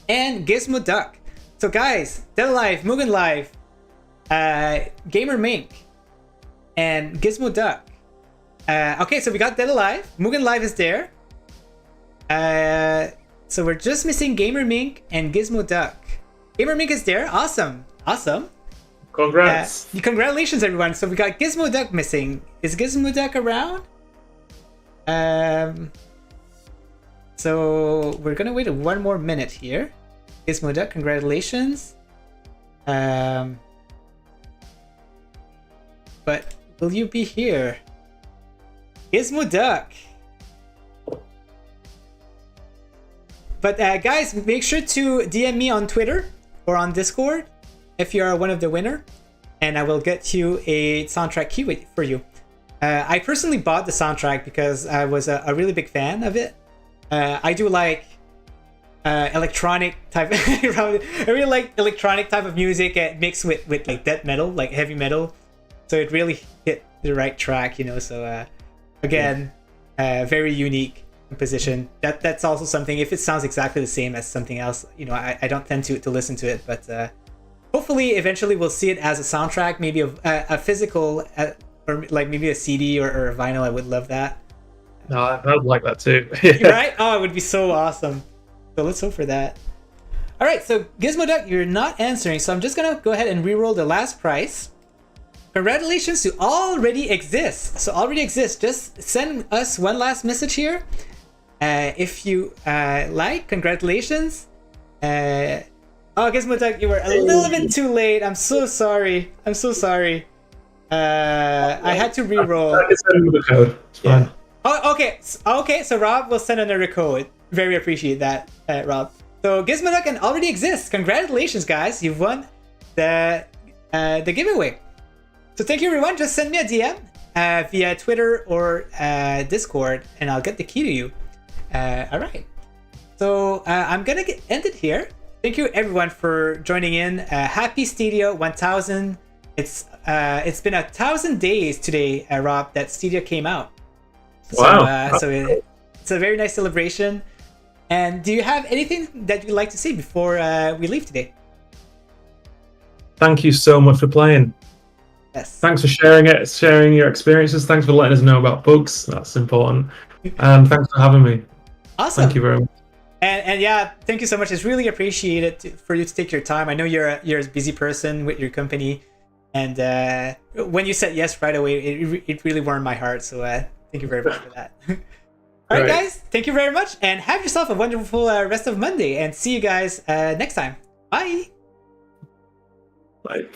Speaker 1: and Gizmo Duck. So guys, Dead Alive, Mugen Live, Gamer Mink, and Gizmo Duck. Okay, so we got Dead Alive. Mugen Live is there. So we're just missing Gamer Mink and Gizmo Duck. Gamer Mink is there. Awesome. Awesome.
Speaker 2: Congrats.
Speaker 1: Congratulations, everyone. So we got Gizmo Duck missing. Is Gizmo Duck around? So we're gonna wait 1 more minute here. Gizmo Duck, congratulations. But will you be here? Gizmo Duck. But guys, make sure to DM me on Twitter or on Discord if you are one of the winner, and I will get you a soundtrack key for you. I personally bought the soundtrack because I was a really big fan of it. I do like electronic type. I really like electronic type of music mixed with like death metal, like heavy metal. So it really hit the right track, you know. So again, very unique composition. That's also something. If it sounds exactly the same as something else, you know, I don't tend to listen to it, but hopefully eventually we'll see it as a soundtrack, maybe a physical, or like maybe a CD or a vinyl. I would love that.
Speaker 2: No, I'd like that too.
Speaker 1: Right? Oh, it would be so awesome. So let's hope for that. All right, so Gizmo Duck, you're not answering, so I'm just gonna go ahead and re-roll the last prize. Congratulations to Already Exists. So Already Exists, just send us one last message here. If you like, congratulations. Oh, Gizmodug, you were a little bit too late. I'm so sorry. I'm so sorry. I had to re-roll.
Speaker 2: I can send you the code. It's fine.
Speaker 1: Oh, okay. Okay, so Rob will send another code. Very appreciate that, Rob. So Gizmodug already exists. Congratulations, guys. You've won the giveaway. So thank you, everyone. Just send me a DM via Twitter or Discord, and I'll get the key to you. All right. So I'm going to end it here. Thank you, everyone, for joining in. Happy Stadia 1000. It's been 1,000 days today, Rob, that Stadia came out.
Speaker 2: Wow.
Speaker 1: So it's a very nice celebration. And do you have anything that you'd like to say before we leave today?
Speaker 2: Thank you so much for playing.
Speaker 1: Yes.
Speaker 2: Thanks for sharing your experiences. Thanks for letting us know about bugs. That's important. And thanks for having me.
Speaker 1: Awesome.
Speaker 2: Thank you very much.
Speaker 1: And yeah, thank you so much. It's really appreciated for you to take your time. I know you're a busy person with your company, and when you said yes right away, it really warmed my heart. So thank you very much for that. All right, guys, thank you very much, and have yourself a wonderful rest of Monday. And see you guys next time. Bye.
Speaker 2: Bye.